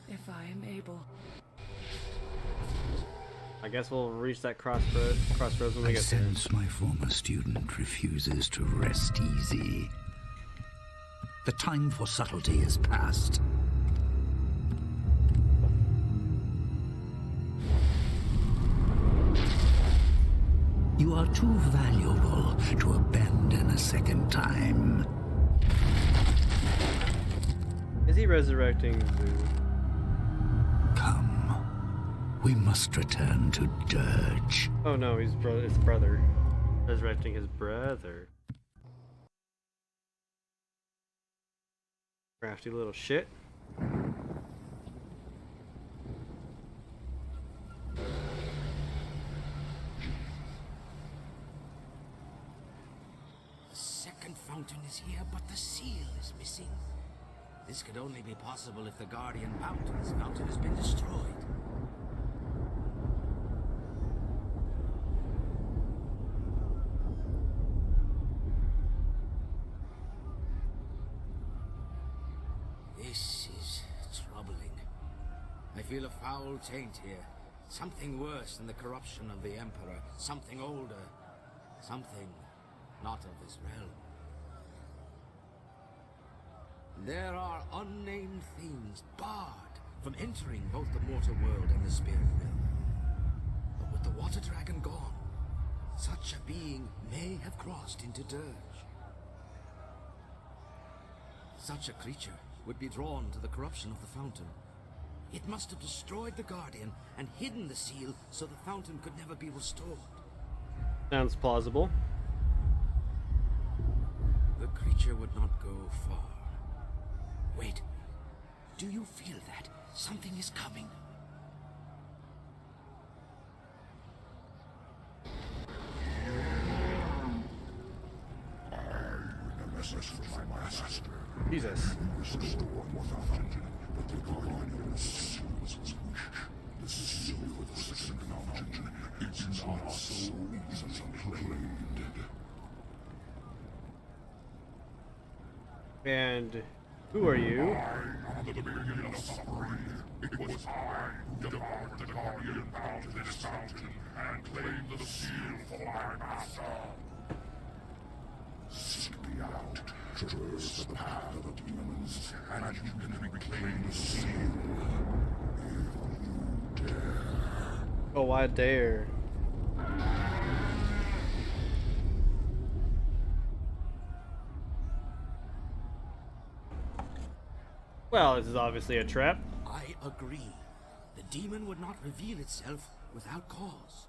if I am able. I guess we'll reach that crossroads when we I get there. sense my former student refuses to rest easy. The time for subtlety is past. You are too valuable to abandon a second time. Is he resurrecting Zoo? Come. We must return to Dirge. Oh no, he's his brother. Resurrecting his brother. Crafty little shit. The second fountain is here, but the seal is missing. This could only be possible if the Guardian Mountain's fountain has been destroyed. This is troubling. I feel a foul taint here. Something worse than the corruption of the Emperor. Something older. Something not of this realm. There are unnamed things barred from entering both the mortal world and the spirit realm. But with the water dragon gone, such a being may have crossed into Dirge. Such a creature would be drawn to the corruption of the fountain. It must have destroyed the Guardian and hidden the seal so the fountain could never be restored. Sounds plausible. The creature would not go far. Wait, do you feel that? Something is coming. Jesus. And Who are you? From the beginning of suffering, it was I who devoured the guardian out of this mountain and claimed the seal for my master. Seek me out, traverse the path of the demons, and you can reclaim the seal. If you dare. Oh, I dare. Well, this is obviously a trap. I agree. The demon would not reveal itself without cause.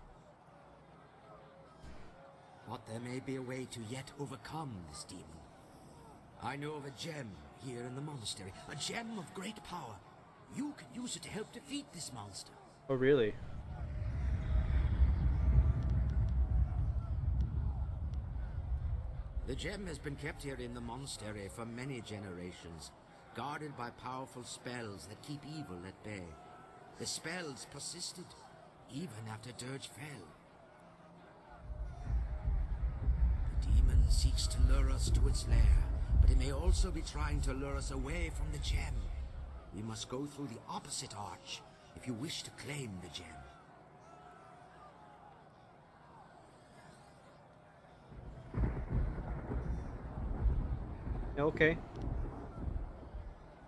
But there may be a way to yet overcome this demon. I know of a gem here in the monastery, a gem of great power. You can use it to help defeat this monster. Oh, really? The gem has been kept here in the monastery for many generations, guarded by powerful spells that keep evil at bay. The spells persisted, even after Dirge fell. The demon seeks to lure us to its lair, but it may also be trying to lure us away from the gem. We must go through the opposite arch if you wish to claim the gem. Okay.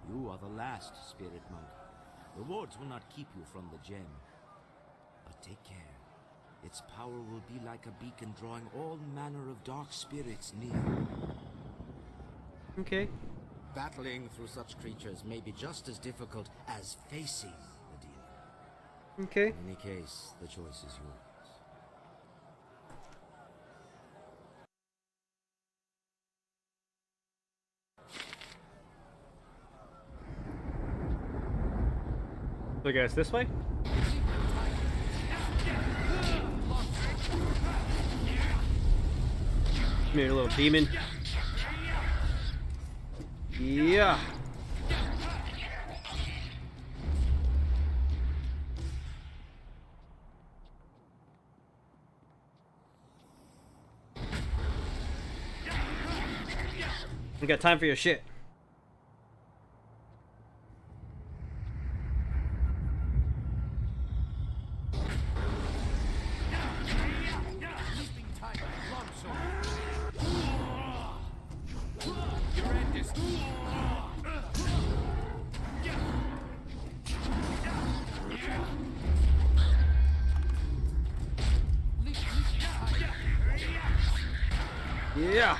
You are the last, Spirit Monk. Rewards will not keep you from the gem. But take care. Its power will be like a beacon drawing all manner of dark spirits near. Okay. Battling through such creatures may be just as difficult as facing the demon. Okay. In any case, the choice is yours. So I guess this way? Come here, little demon. Yeah. I got time for your shit. Yeah.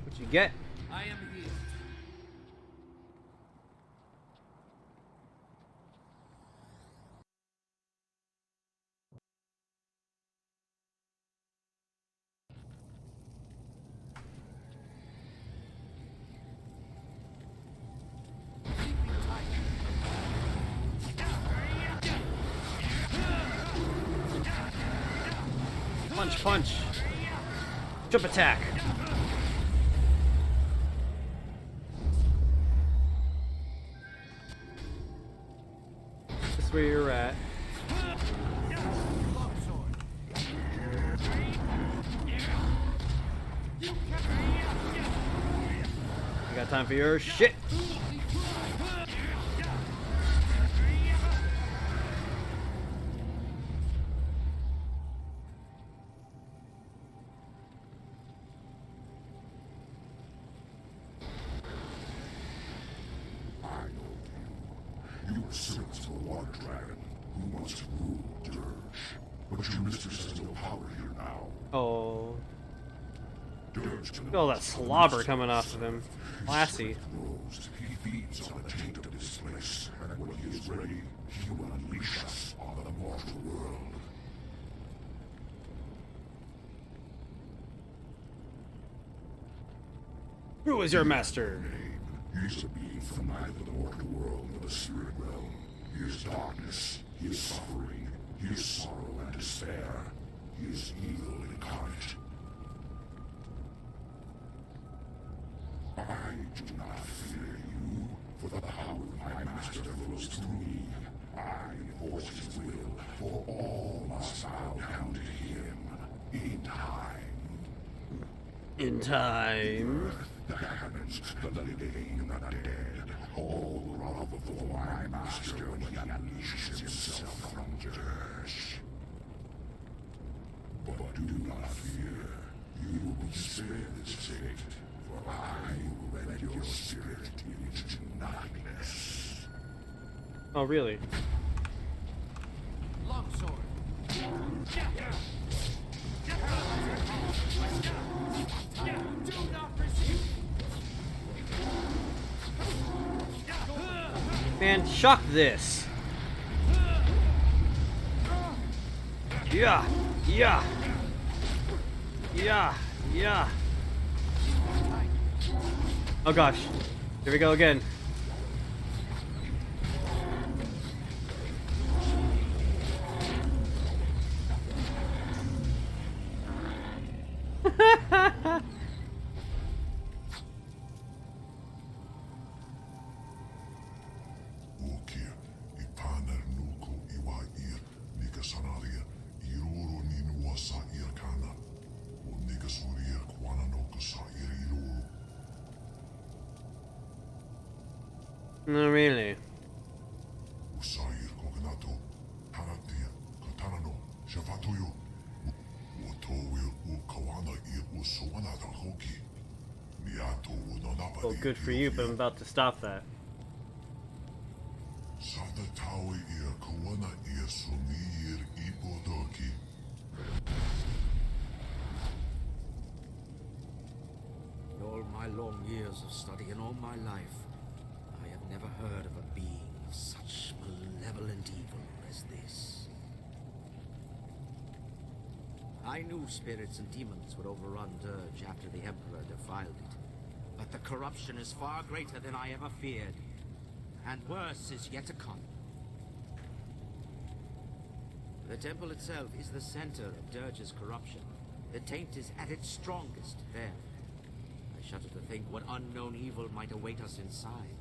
What you get? I am here. Punch, punch. Jump attack. This is where you're at. I got time for your shit. You were sent to the water dragon, who once ruled Dirge. But your mistress has no power here now. Oh. Dirge can Feel that slobber coming off of him. Classy. He feeds on the taint of this place, and when he is ready, he will unleash us on the mortal world. Who is your master? He is a being from neither the mortal world nor the spirit realm. He is darkness, he is suffering, he is sorrow and despair. He is evil incarnate. I do not fear you, for the power of my master flows through me. I enforce his will, for all must bow down to him in time. In time. The heavens, the living, the dead, all love for my master when he unleashes himself from Jadesh. But do not fear, you will be spared this fate, for I will rend your spirit into nothingness. Oh, really? Longsword. Do not resist. Man, shock this. Yeah, yeah, yeah, yeah. Oh gosh, here we go again. Ukia, ipaner nuku iwa ir, nika sanaria, iruru ninua sa ir kana, o nika suria kwana noka sa ir iruru. No, really. Usair kokanato, tanatia, katanano, shavatoyo, utowe u kawana ir usowana da hoki. Miato unonapa. Well, good for you, but I'm about to stop that. Sada tawe ir kawana ir sumi ir ipodoki. In all my long years of study and all my life, I have never heard of a being of such malevolent evil as this. I knew spirits and demons would overrun Dirge after the Emperor defiled it. But the corruption is far greater than I ever feared. And worse is yet to come. The temple itself is the center of Dirge's corruption. The taint is at its strongest there. I shudder to think what unknown evil might await us inside.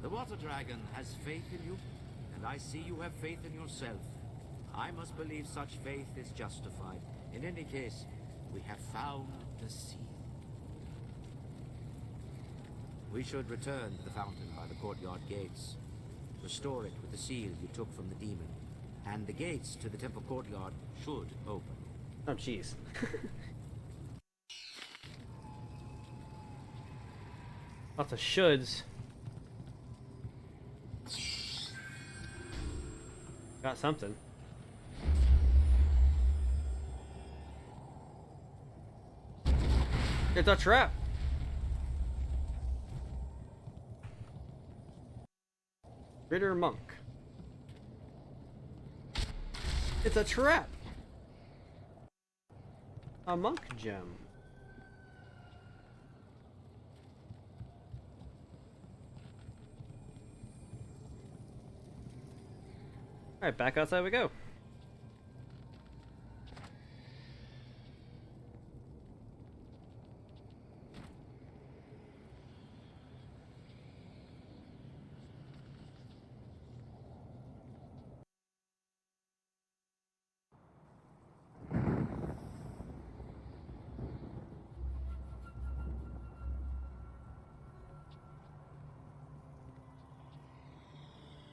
The Water Dragon has faith in you, and I see you have faith in yourself. I must believe such faith is justified. In any case, we have found the seal. We should return to the fountain by the courtyard gates. Restore it with the seal you took from the demon, and the gates to the temple courtyard should open. Oh, jeez. Lots of shoulds. Got something. It's a trap. Ritter monk. It's a trap. A monk gem. Alright, back outside we go.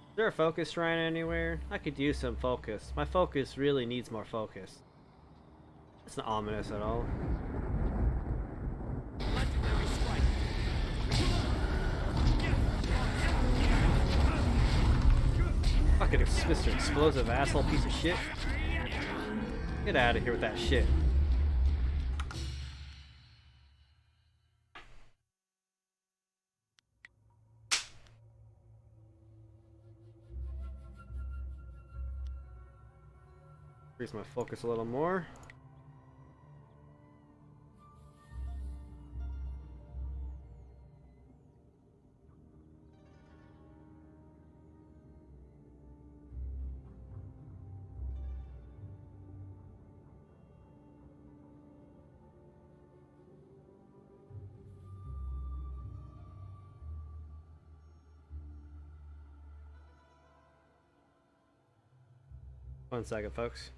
Is there a focus shrine anywhere? I could use some focus. My focus really needs more focus. That's not ominous at all. Legendary strike. Fucking Mr. Explosive asshole piece of shit. Get out of here with that shit. Increase my focus a little more. 1 second, folks.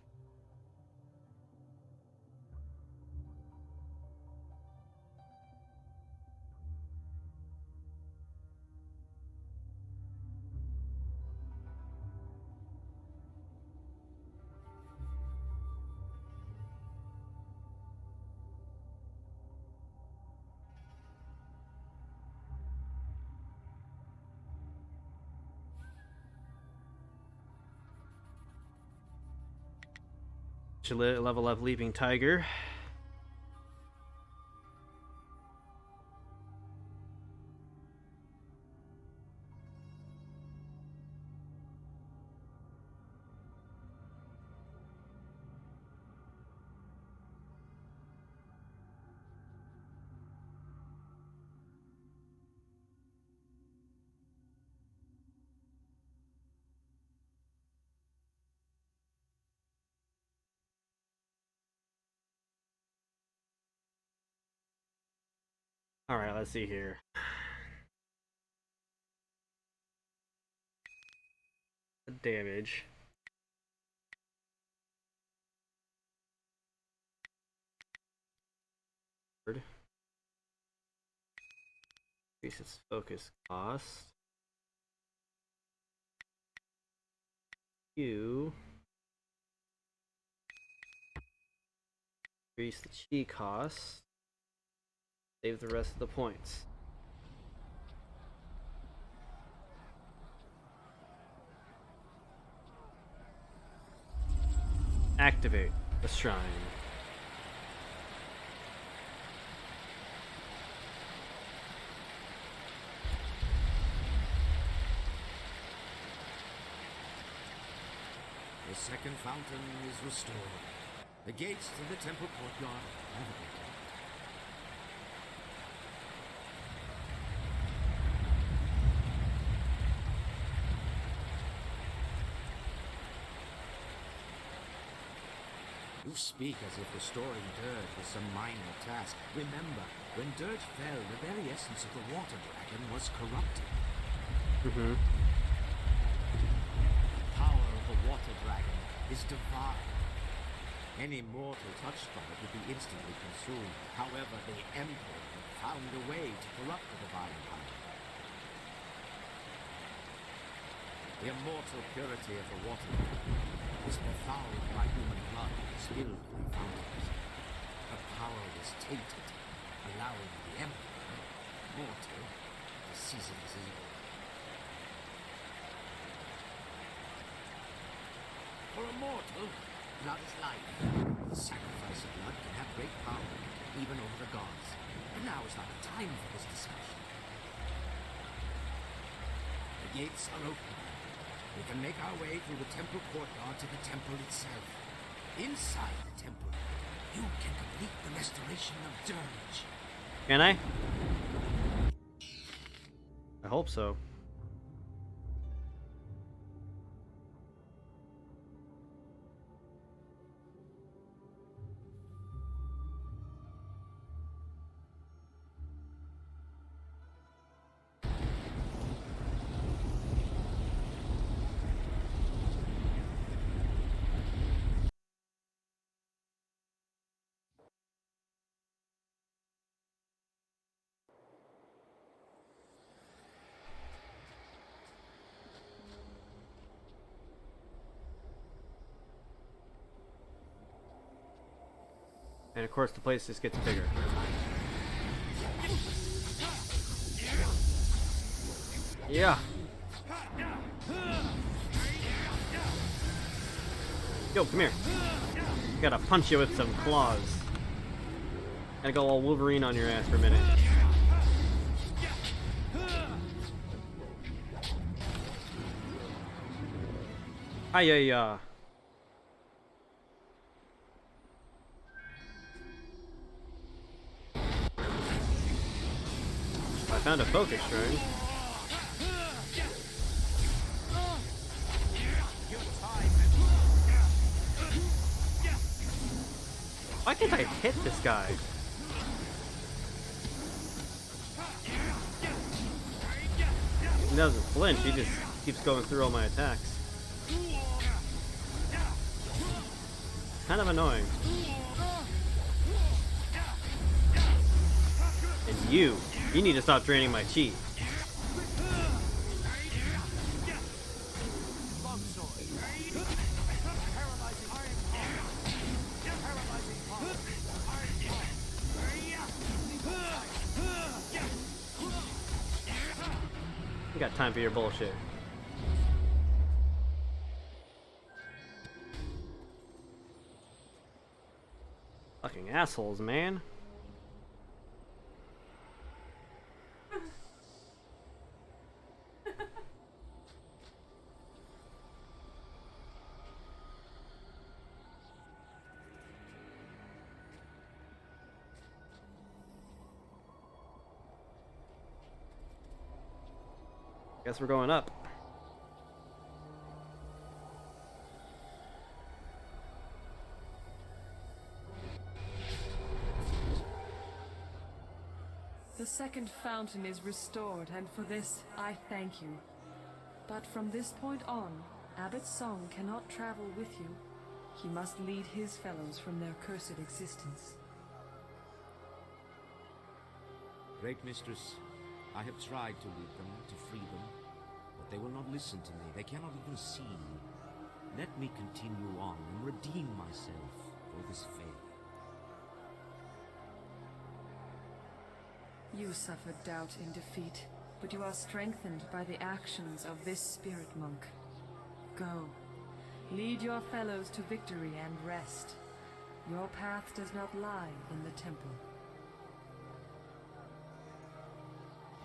Should level up Leaping Tiger. Alright, let's see here. The damage. Increase its focus cost. You increase the chi cost. Save the rest of the points. Activate the shrine. The second fountain is restored. The gates to the temple courtyard have opened. You speak as if restoring Dirge was some minor task. Remember, when Dirge fell, the very essence of the water dragon was corrupted. The power of the water dragon is divine. Any mortal touched by it would be instantly consumed. However, the Emperor had found a way to corrupt the divine power. The immortal purity of the water dragon was befouled by human blood spilled by fountains. Her power was tainted, allowing the Emperor, mortal, to seize it as evil. For a mortal, blood is life. The sacrifice of blood can have great power, even over the gods. But now is not the time for this discussion. The gates are open. We can make our way through the temple courtyard to the temple itself. Inside the temple, you can complete the restoration of Dirge. Can I? I hope so. And of course the place just gets bigger. Yeah. Yo, come here. Gotta punch you with some claws. Gotta go all Wolverine on your ass for a minute. Hi-ya-ya. I found a focus shrine. Why can't I hit this guy? He doesn't flinch, he just keeps going through all my attacks. kind of annoying. And you need to stop draining my chi. I got time for your bullshit. Fucking assholes, man. Guess we're going up. The second fountain is restored, and for this I thank you. But from this point on, Abbot Song cannot travel with you. He must lead his fellows from their cursed existence. Great Mistress, I have tried to lead them, to free them, but they will not listen to me. They cannot even see me. Let me continue on and redeem myself for this failure. You suffered doubt in defeat, but you are strengthened by the actions of this spirit monk. Go. Lead your fellows to victory and rest. Your path does not lie in the temple.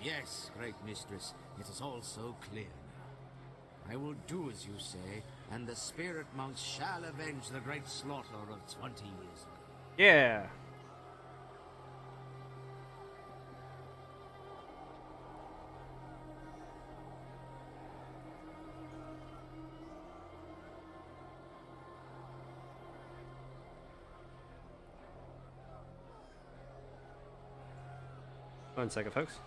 Yes, Great Mistress, it is all so clear now. I will do as you say, and the spirit monks shall avenge the great slaughter of 20 years ago. Yeah. One second, folks.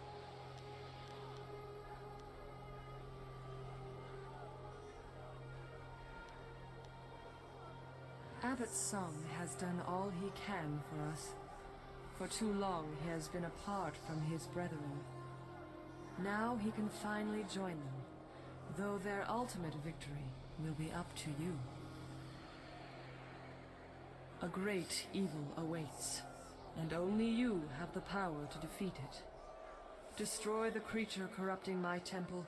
Abbot Song has done all he can for us. For too long he has been apart from his brethren. Now he can finally join them, though their ultimate victory will be up to you. A great evil awaits, and only you have the power to defeat it. Destroy the creature corrupting my temple.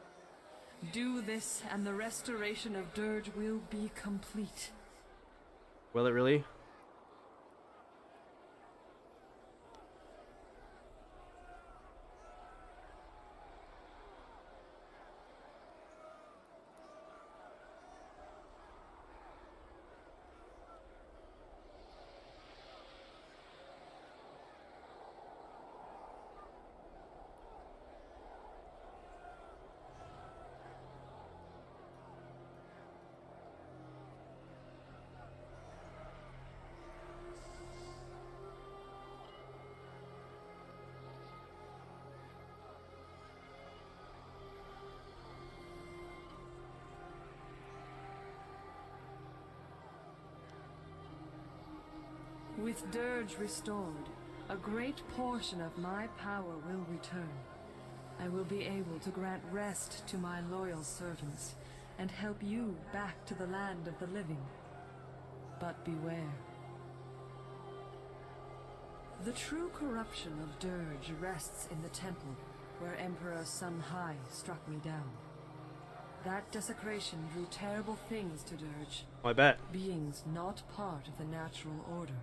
Do this, and the restoration of Dirge will be complete. Will it really? With Dirge restored, a great portion of my power will return. I will be able to grant rest to my loyal servants, and help you back to the land of the living. But beware. The true corruption of Dirge rests in the temple, where Emperor Sun Hai struck me down. That desecration drew terrible things to Dirge. I bet. Beings not part of the natural order.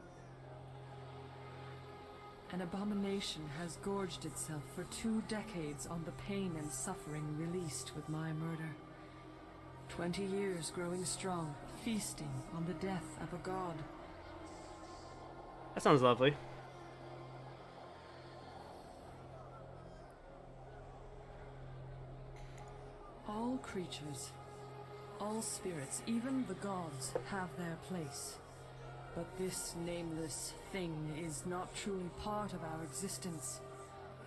An abomination has gorged itself for 2 decades on the pain and suffering released with my murder. 20 years growing strong, feasting on the death of a god. That sounds lovely. All creatures, all spirits, even the gods, have their place. But this nameless thing is not truly part of our existence.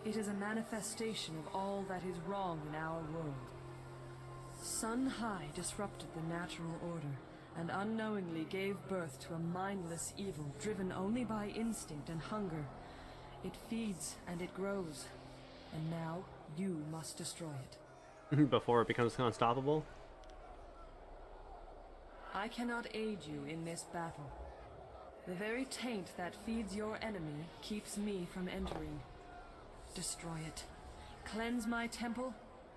It is a manifestation of all that is wrong in our world. Sun Hai disrupted the natural order, and unknowingly gave birth to a mindless evil driven only by instinct and hunger. It feeds and it grows, and now you must destroy it. Before it becomes unstoppable? I cannot aid you in this battle. The very taint that feeds your enemy keeps me from entering. Destroy it. Cleanse my temple,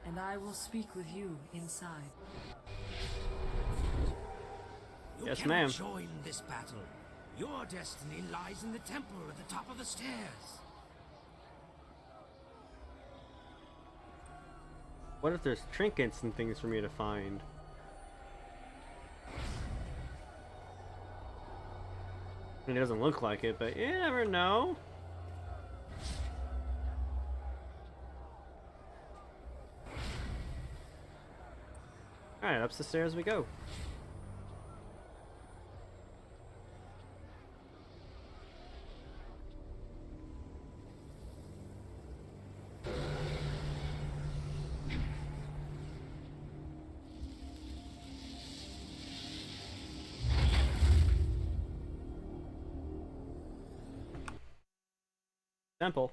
and I will speak with you inside. Yes, ma'am. Join this battle. Your destiny lies in the temple at the top of the stairs. What if there's trinkets and things for me to find? I mean, it doesn't look like it, but you never know. Alright, up the stairs we go. Temple.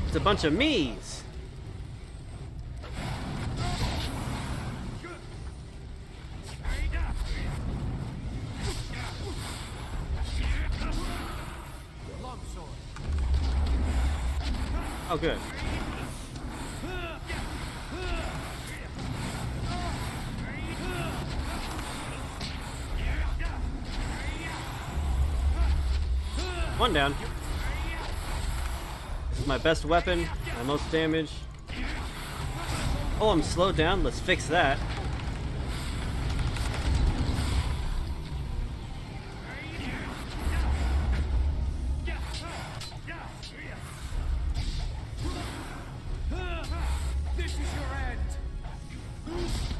It's a bunch of me's. Oh, good. One down. This is my best weapon, my most damage. Oh, I'm slowed down. Let's fix that.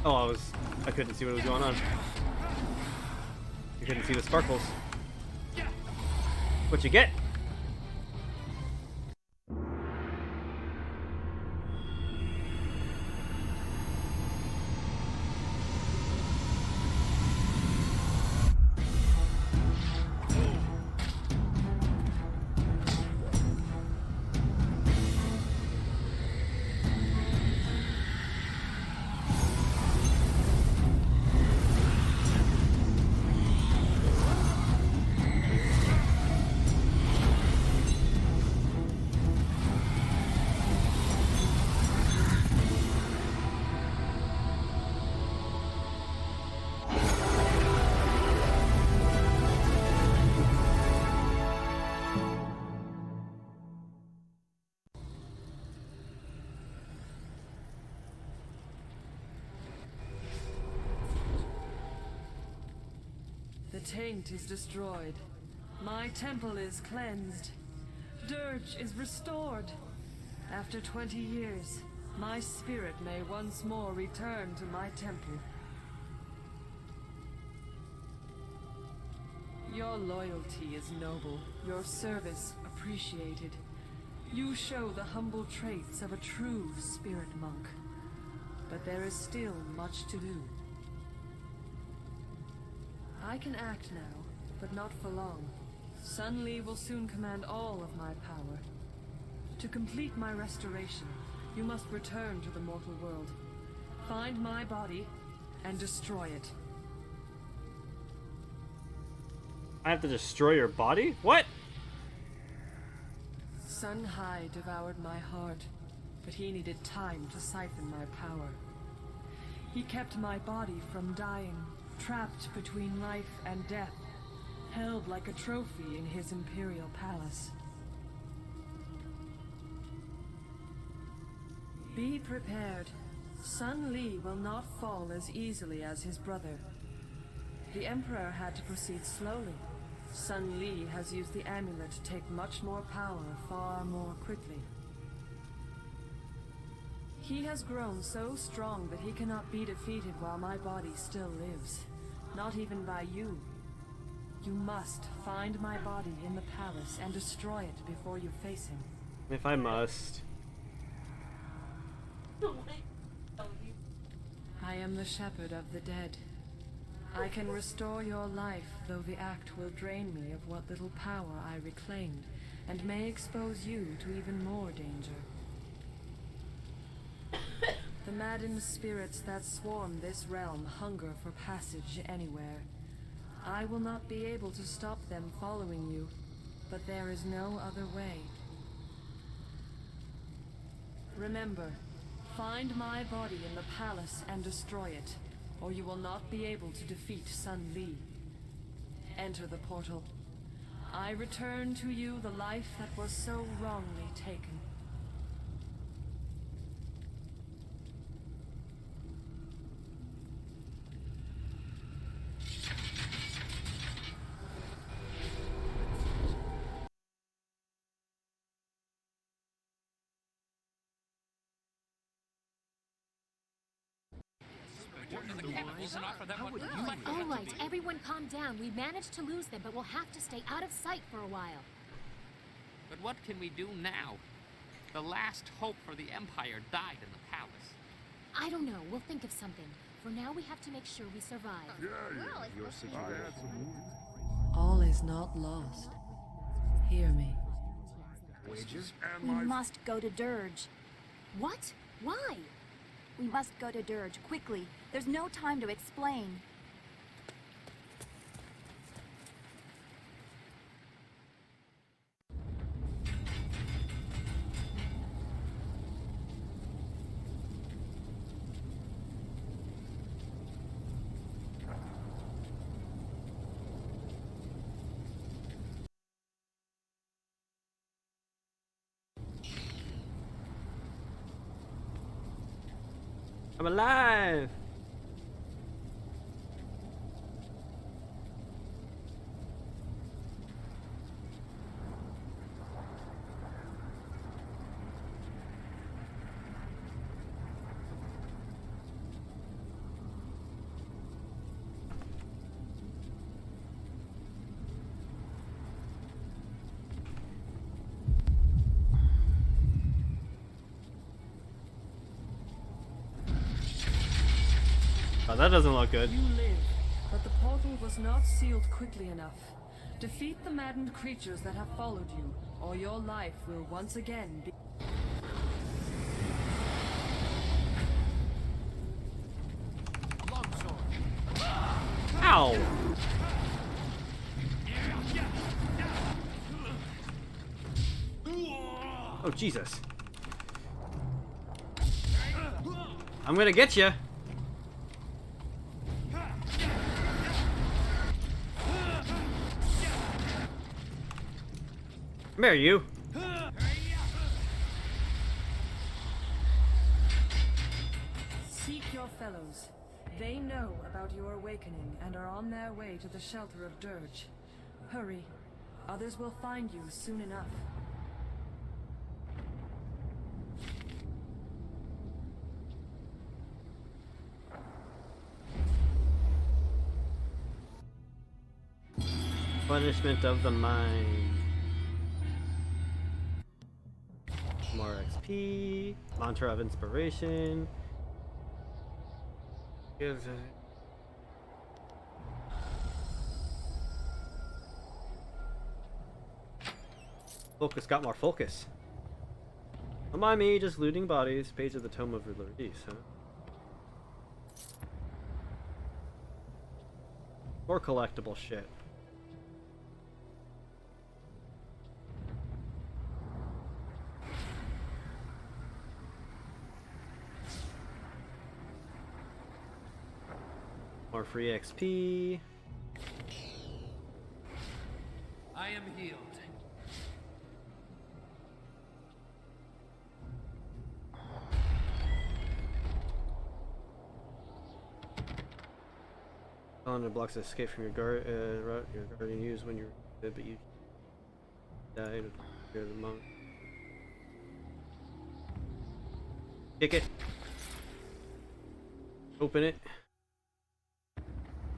Oh, I couldn't see what was going on. I couldn't see the sparkles. What you get? The taint is destroyed. My temple is cleansed. Dirge is restored. After 20 years, my spirit may once more return to my temple. Your loyalty is noble, your service appreciated. You show the humble traits of a true spirit monk. But there is still much to do. I can act now, but not for long. Sun Li will soon command all of my power. To complete my restoration, you must return to the mortal world. Find my body, and destroy it. I have to destroy your body? What? Sun Hai devoured my heart, but he needed time to siphon my power. He kept my body from dying, trapped between life and death, held like a trophy in his imperial palace. Be prepared. Sun Li will not fall as easily as his brother. The Emperor had to proceed slowly. Sun Li has used the amulet to take much more power far more quickly. He has grown so strong that he cannot be defeated while my body still lives. Not even by you. You must find my body in the palace and destroy it before you face him. If I must. I am the shepherd of the dead. I can restore your life, though the act will drain me of what little power I reclaimed, and may expose you to even more danger. The maddened spirits that swarm this realm hunger for passage anywhere. I will not be able to stop them following you, but there is no other way. Remember, find my body in the palace and destroy it, or you will not be able to defeat Sun Li. Enter the portal. I return to you the life that was so wrongly taken. All right, everyone calm down. We managed to lose them, but we'll have to stay out of sight for a while. But what can we do now? The last hope for the Empire died in the palace. I don't know. We'll think of something. For now, we have to make sure we survive. All is not lost. Hear me. We must go to Dirge. What? Why? We must go to Dirge, quickly. There's no time to explain. I'm alive! Oh, that doesn't look good. You live, but the portal was not sealed quickly enough. Defeat the maddened creatures that have followed you, or your life will once again be... Ow! Oh, Jesus. I'm gonna get you. Come here, you. Seek your fellows. They know about your awakening and are on their way to the shelter of Dirge. Hurry. Others will find you soon enough. Punishment of the mind. More XP. Mantra of inspiration. Focus got more focus. Remind me, just looting bodies. Page of the Tome of Release, huh? More collectible shit. More free XP. I am healed. Calendar blocks escape from your route your guardian used when you're dead, but you died. You're the monk. Kick it. Open it.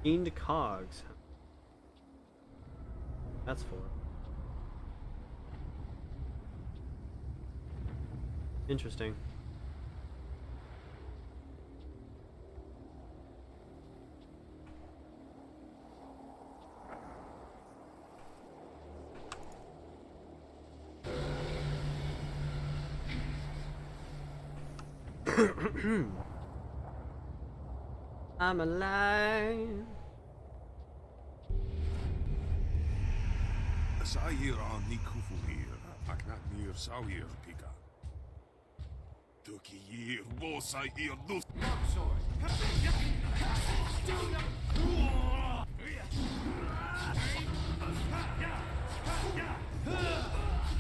Fiend cogs. That's for. Interesting. I'm alive. Sa'ir ni kufuhir, aknak nir sa'ir pika. Tuki yir bo sa'ir dus.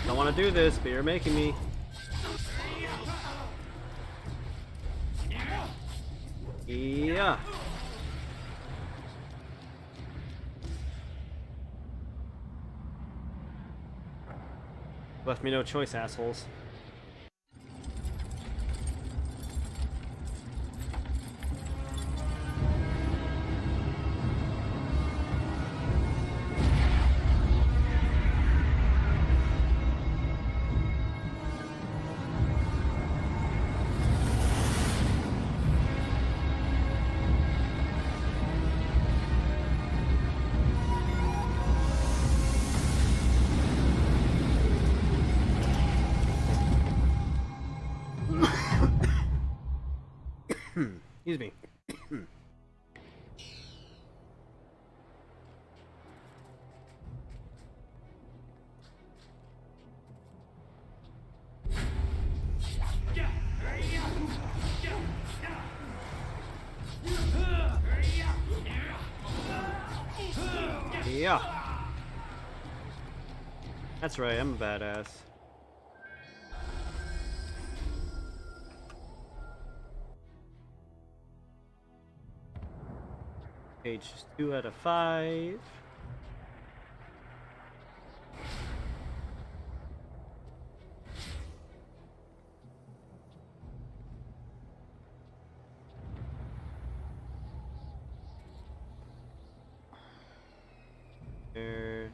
Don't want to do this, but you're making me. Yeah. Left me no choice, assholes. Excuse me. Yeah. That's right, I'm a badass. Page 2 out of 5. There.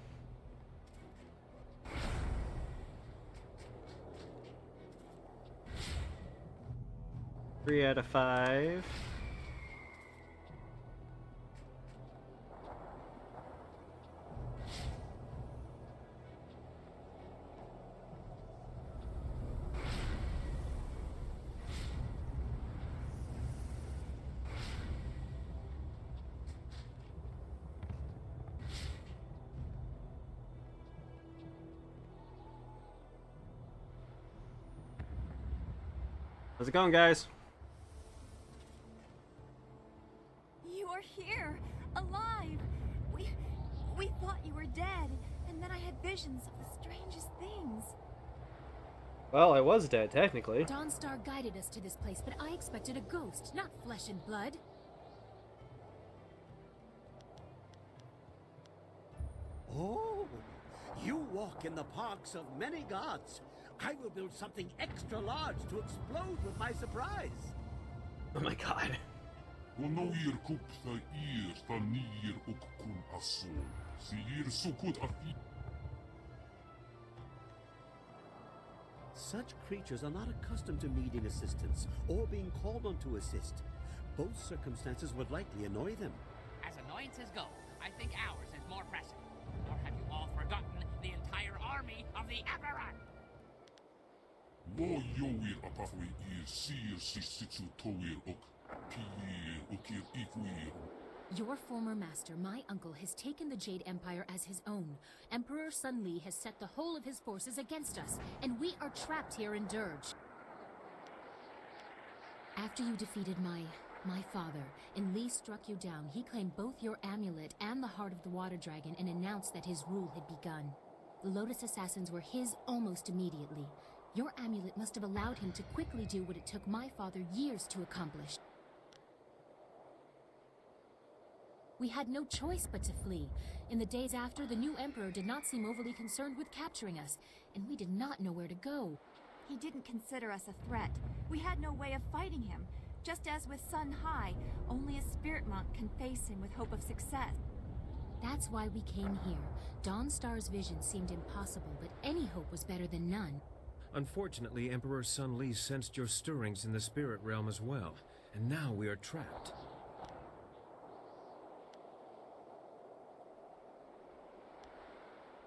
3 out of 5. How's it going, guys? You are here, alive. We thought you were dead, and then I had visions of the strangest things. Well, I was dead, technically. Dawnstar guided us to this place, but I expected a ghost, not flesh and blood. Oh, you walk in the parks of many gods. I will build something extra large to explode with my surprise. Oh my god. ونوير كوبتا إير تنير أككون أصول سيير سكوت أفي. Such creatures are not accustomed to needing assistance or being called on to assist. Both circumstances would likely annoy them. As annoyances go, I think ours is more pressing. Or have you all forgotten the entire army of the Emperor? Lo yoir apafwe ir sir sisitu toir ok piir okir ikweir. Your former master, my uncle, has taken the Jade Empire as his own. Emperor Sun Li has set the whole of his forces against us, and we are trapped here in Dirge. After you defeated my father, and Li struck you down, he claimed both your amulet and the heart of the water dragon and announced that his rule had begun. The Lotus Assassins were his almost immediately. Your amulet must have allowed him to quickly do what it took my father years to accomplish. We had no choice but to flee. In the days after, the new emperor did not seem overly concerned with capturing us, and we did not know where to go. He didn't consider us a threat. We had no way of fighting him. Just as with Sun High, only a spirit monk can face him with hope of success. That's why we came here. Dawnstar's vision seemed impossible, but any hope was better than none. Unfortunately, Emperor Sun Li sensed your stirrings in the spirit realm as well, and now we are trapped.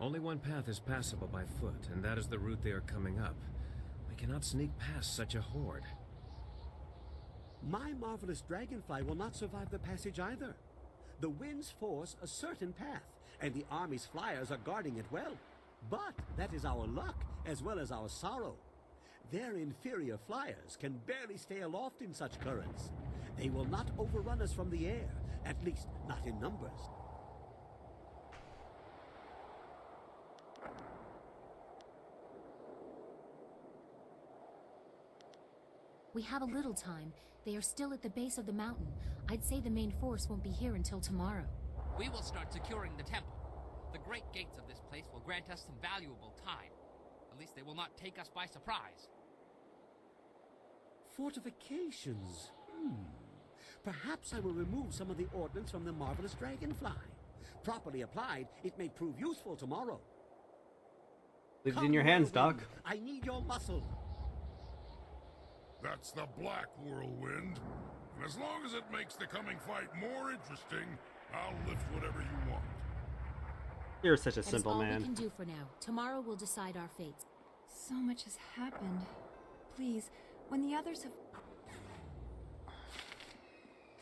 Only one path is passable by foot, and that is the route they are coming up. We cannot sneak past such a horde. My marvelous dragonfly will not survive the passage either. The winds force a certain path, and the army's flyers are guarding it well. But that is our luck, as well as our sorrow. Their inferior flyers can barely stay aloft in such currents. They will not overrun us from the air, at least not in numbers. We have a little time. They are still at the base of the mountain. I'd say the main force won't be here until tomorrow. We will start securing the temple. The great gates of this place will grant us some valuable time. At least they will not take us by surprise. Fortifications? Perhaps I will remove some of the ordnance from the marvelous dragonfly. Properly applied, it may prove useful tomorrow. Leave it in your hands, Doc. I need your muscle. That's the Black Whirlwind. And as long as it makes the coming fight more interesting, I'll lift whatever you want. You're such a simple man. That's all we can do for now. Tomorrow we'll decide our fates. So much has happened. Please, when the others have...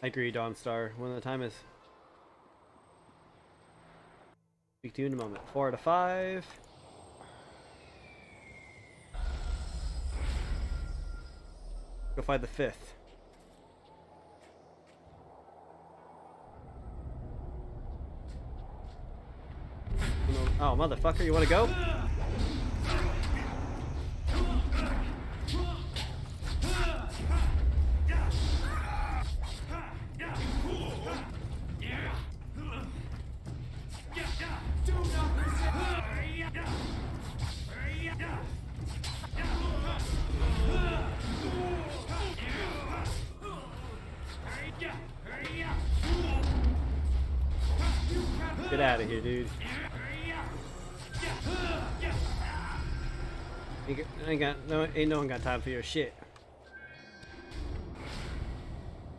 I agree, Dawnstar. When the time is... Speak to you in a moment. 4 out of 5. Go find the 5th. Oh, motherfucker, you wanna go? Get out of here, dude. Ain't no one got time for your shit.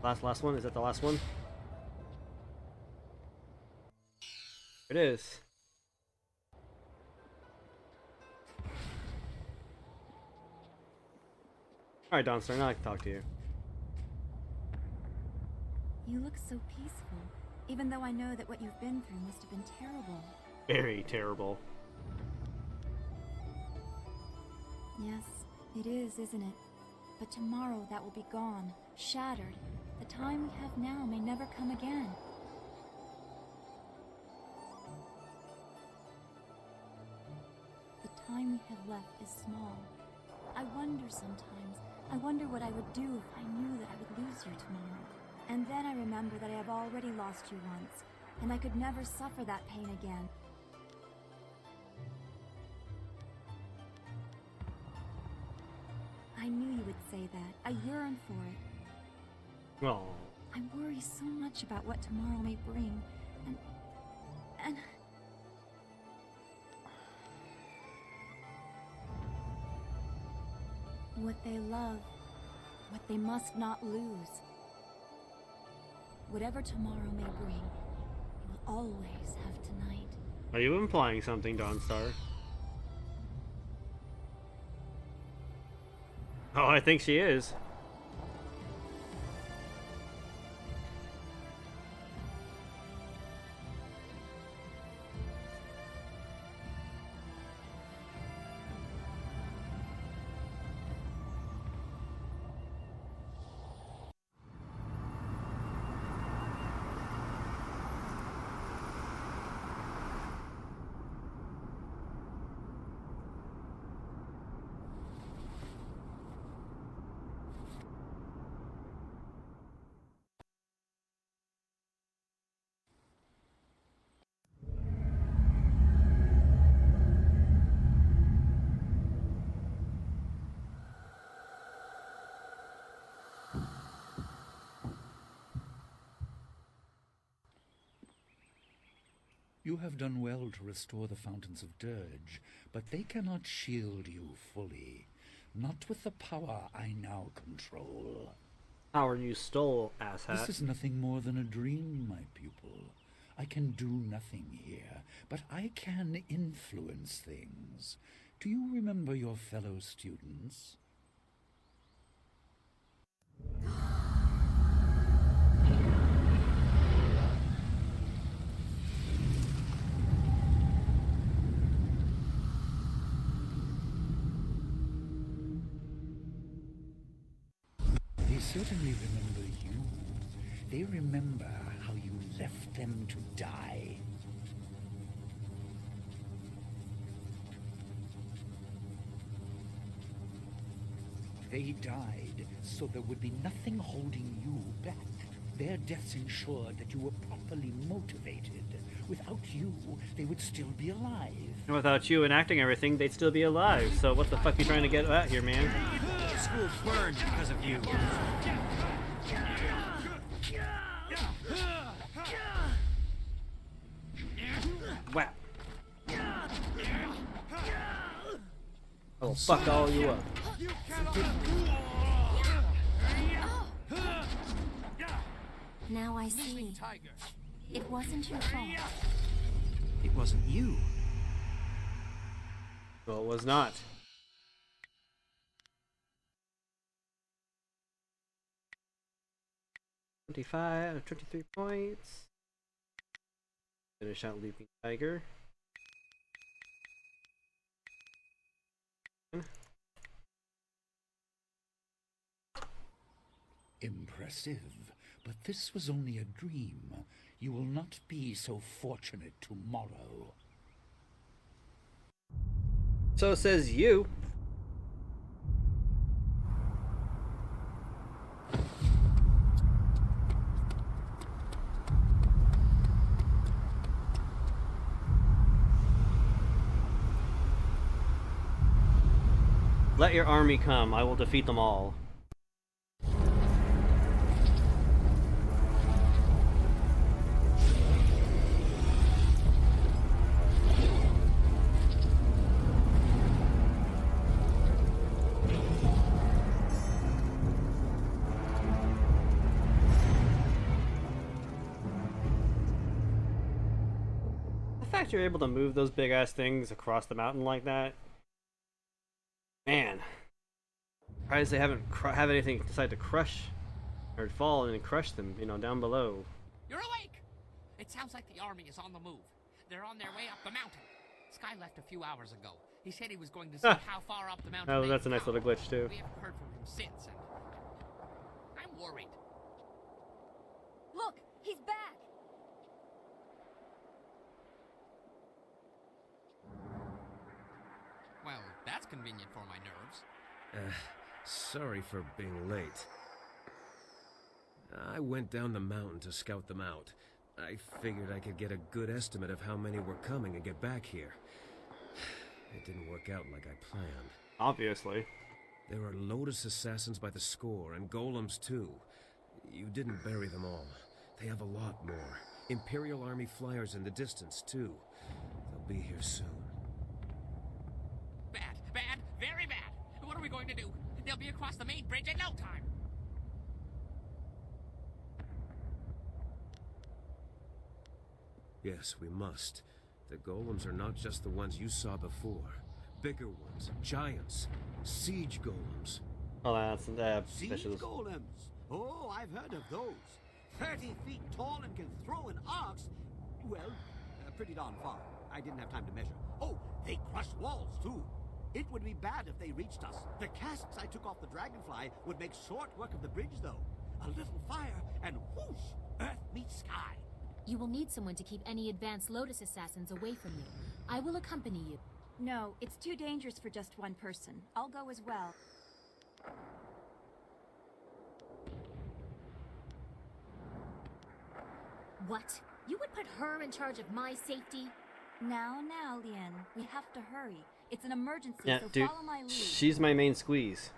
Last one? Is that the last one? It is. Alright, Dawnstar, now I can talk to you. You look so peaceful, even though I know that what you've been through must have been terrible. Very terrible. Yes, it is, isn't it? But tomorrow that will be gone, shattered. The time we have now may never come again. The time we have left is small. I wonder sometimes, I wonder what I would do if I knew that I would lose you tomorrow. And then I remember that I have already lost you once, and I could never suffer that pain again. I knew you would say that. I yearn for it. Oh. I worry so much about what tomorrow may bring, and... What they love, what they must not lose. Whatever tomorrow may bring, you will always have tonight. Are you implying something, Dawnstar? Oh, I think she is. You have done well to restore the Fountains of Dirge, but they cannot shield you fully. Not with the power I now control. Power you stole, asshat. This is nothing more than a dream, my pupil. I can do nothing here, but I can influence things. Do you remember your fellow students? They certainly remember you. They remember how you left them to die. They died so there would be nothing holding you back. Their deaths ensured that you were properly motivated. Without you, they would still be alive. And without you enacting everything, they'd still be alive. So what the fuck are you trying to get at here, man? School burned because of you. Wow. Oh, fuck all you up. Now I see. It wasn't your fault. It wasn't you. Well, it was not. $25, 23 points. Finish out Leaping Tiger. Impressive, but this was only a dream. You will not be so fortunate tomorrow. So says you. Let your army come. I will defeat them all. The fact you're able to move those big ass things across the mountain like that, man. Surprised they haven't have anything decide to crush or fall and crush them, you know, down below. You're awake! It sounds like the army is on the move. They're on their way up the mountain. Sky left a few hours ago. He said he was going to see how far up the mountain. Oh, that's a nice little glitch too. We haven't heard from him since, and I'm worried. Look, he's back. Well, that's convenient for my nerves. Sorry for being late. I went down the mountain to scout them out. I figured I could get a good estimate of how many were coming and get back here. It didn't work out like I planned. Obviously. There are Lotus assassins by the score, and golems too. You didn't bury them all. They have a lot more. Imperial Army flyers in the distance too. They'll be here soon. Bad, very bad. What are we going to do? They'll be across the main bridge in no time. Yes, we must. The golems are not just the ones you saw before. Bigger ones, giants, siege golems. Oh, that's Siege golems. Oh, I've heard of those. 30 feet tall and can throw an ox. Well, pretty darn far. I didn't have time to measure. Oh, they crush walls too. It would be bad if they reached us. The casks I took off the dragonfly would make short work of the bridge, though. A little fire, and whoosh, earth meets sky. You will need someone to keep any advanced Lotus assassins away from you. I will accompany you. No, it's too dangerous for just one person. I'll go as well. What? You would put her in charge of my safety? Now, Lien, we have to hurry. It's an emergency, Yeah, so dude, follow my lead. she's my main squeeze.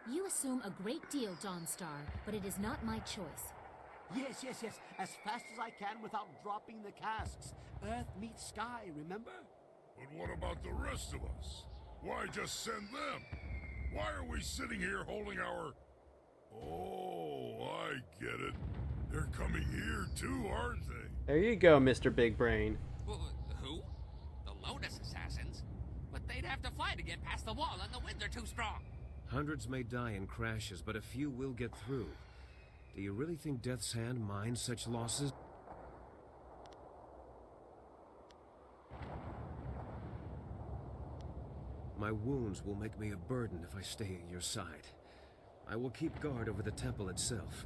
You assume a great deal, Dawnstar, but it is not my choice. Yes, yes, yes. As fast as I can without dropping the casks. Earth meets sky, remember? But what about the rest of us? Why just send them? Why are we sitting here holding our... Oh, I get it. They're coming here too, aren't they? There you go, Mr. Big Brain. Who? The Lotus Assassins? But they'd have to fly to get past the wall, and the winds are too strong. Hundreds may die in crashes, but a few will get through. Do you really think Death's Hand minds such losses? My wounds will make me a burden if I stay at your side. I will keep guard over the temple itself.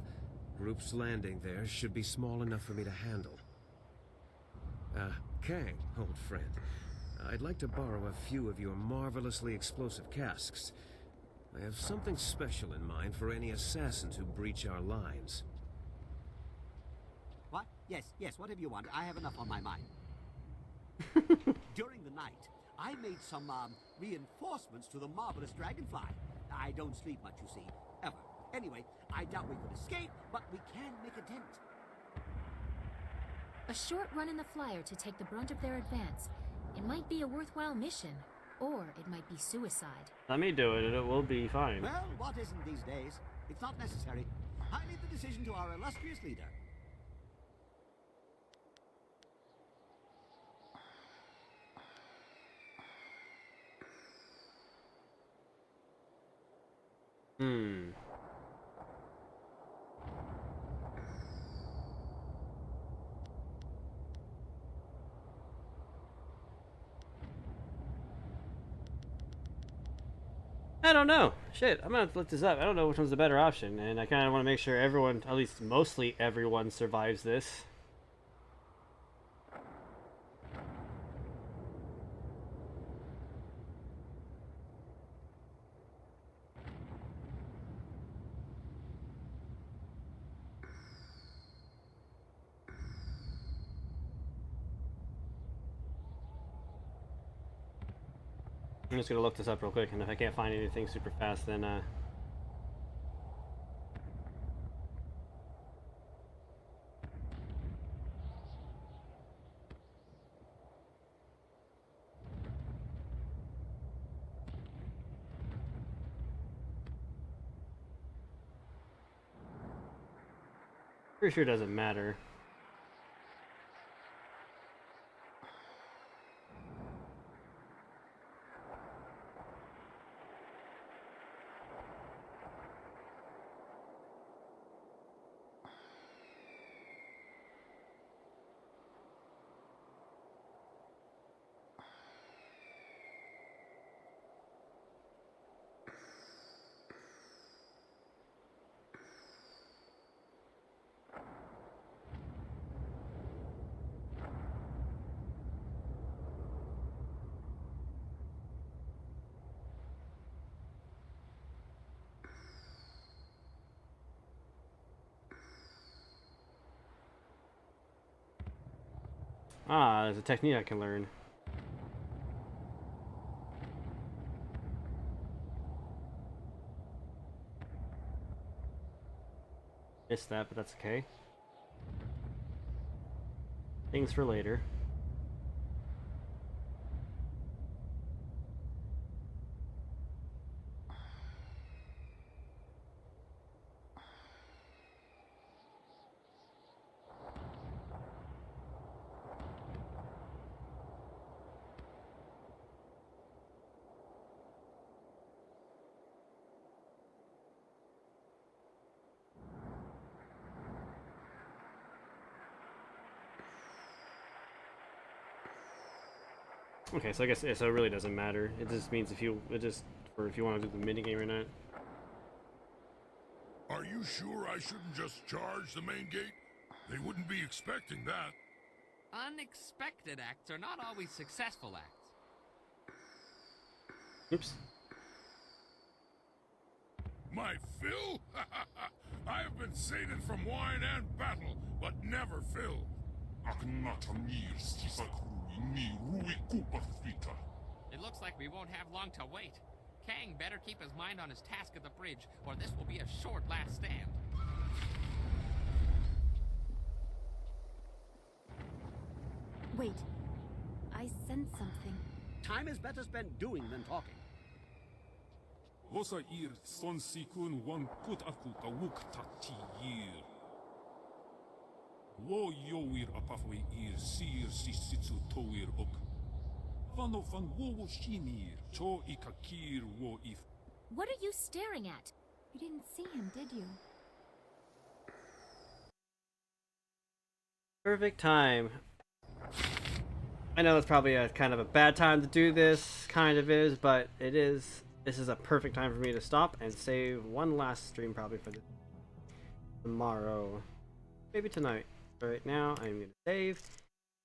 Groups landing there should be small enough for me to handle. Kang, old friend. I'd like to borrow a few of your marvelously explosive casks. I have something special in mind for any assassins who breach our lines. What? Yes, yes, whatever you want. I have enough on my mind. During the night, I made some, reinforcements to the marvelous dragonfly. I don't sleep much, you see, ever. Anyway, I doubt we could escape, but we can make a dent. A short run in the flyer to take the brunt of their advance. It might be a worthwhile mission, or it might be suicide. Let me do it, and it will be fine. Well, what isn't these days? It's not necessary. I leave the decision to our illustrious leader. I don't know. Shit, I'm gonna have to look this up. I don't know which one's the better option, and I kind of want to make sure everyone, at least mostly everyone, survives this. I'm just gonna look this up real quick, and if I can't find anything super fast, then pretty sure it doesn't matter. Ah, there's a technique I can learn. Missed that, but that's okay. Things for later. Okay, so I guess so it really doesn't matter. It just means if you if you want to do the minigame or not. Are you sure I shouldn't just charge the main gate? They wouldn't be expecting that. Unexpected acts are not always successful acts. Oops. My fill? I have been sated from wine and battle, but never filled. It looks like we won't have long to wait. Kang better keep his mind on his task at the bridge, or this will be a short last stand. Wait. I sense something. Time is better spent doing than talking. Hosa ir son sikun wan kut aku kawuk tatir. Wo yoir apafwe ir sir sisitsu toir ok. Fano fan wo shinir cho ikakir wo if. What are you staring at? You didn't see him, did you? Perfect time. I know that's probably a kind of a bad time to do this, kind of is, but it is. This is a perfect time for me to stop and save one last stream probably for tomorrow. Maybe tonight. But right now, I'm going to save.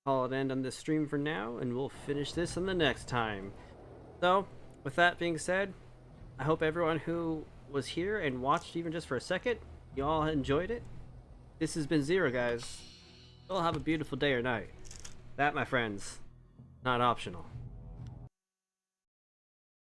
Call it end on this stream for now, and we'll finish this on the next time. So, with that being said, I hope everyone who was here and watched even just for a second, you all enjoyed it. This has been Zero, guys. You'll have a beautiful day or night. That, my friends, not optional.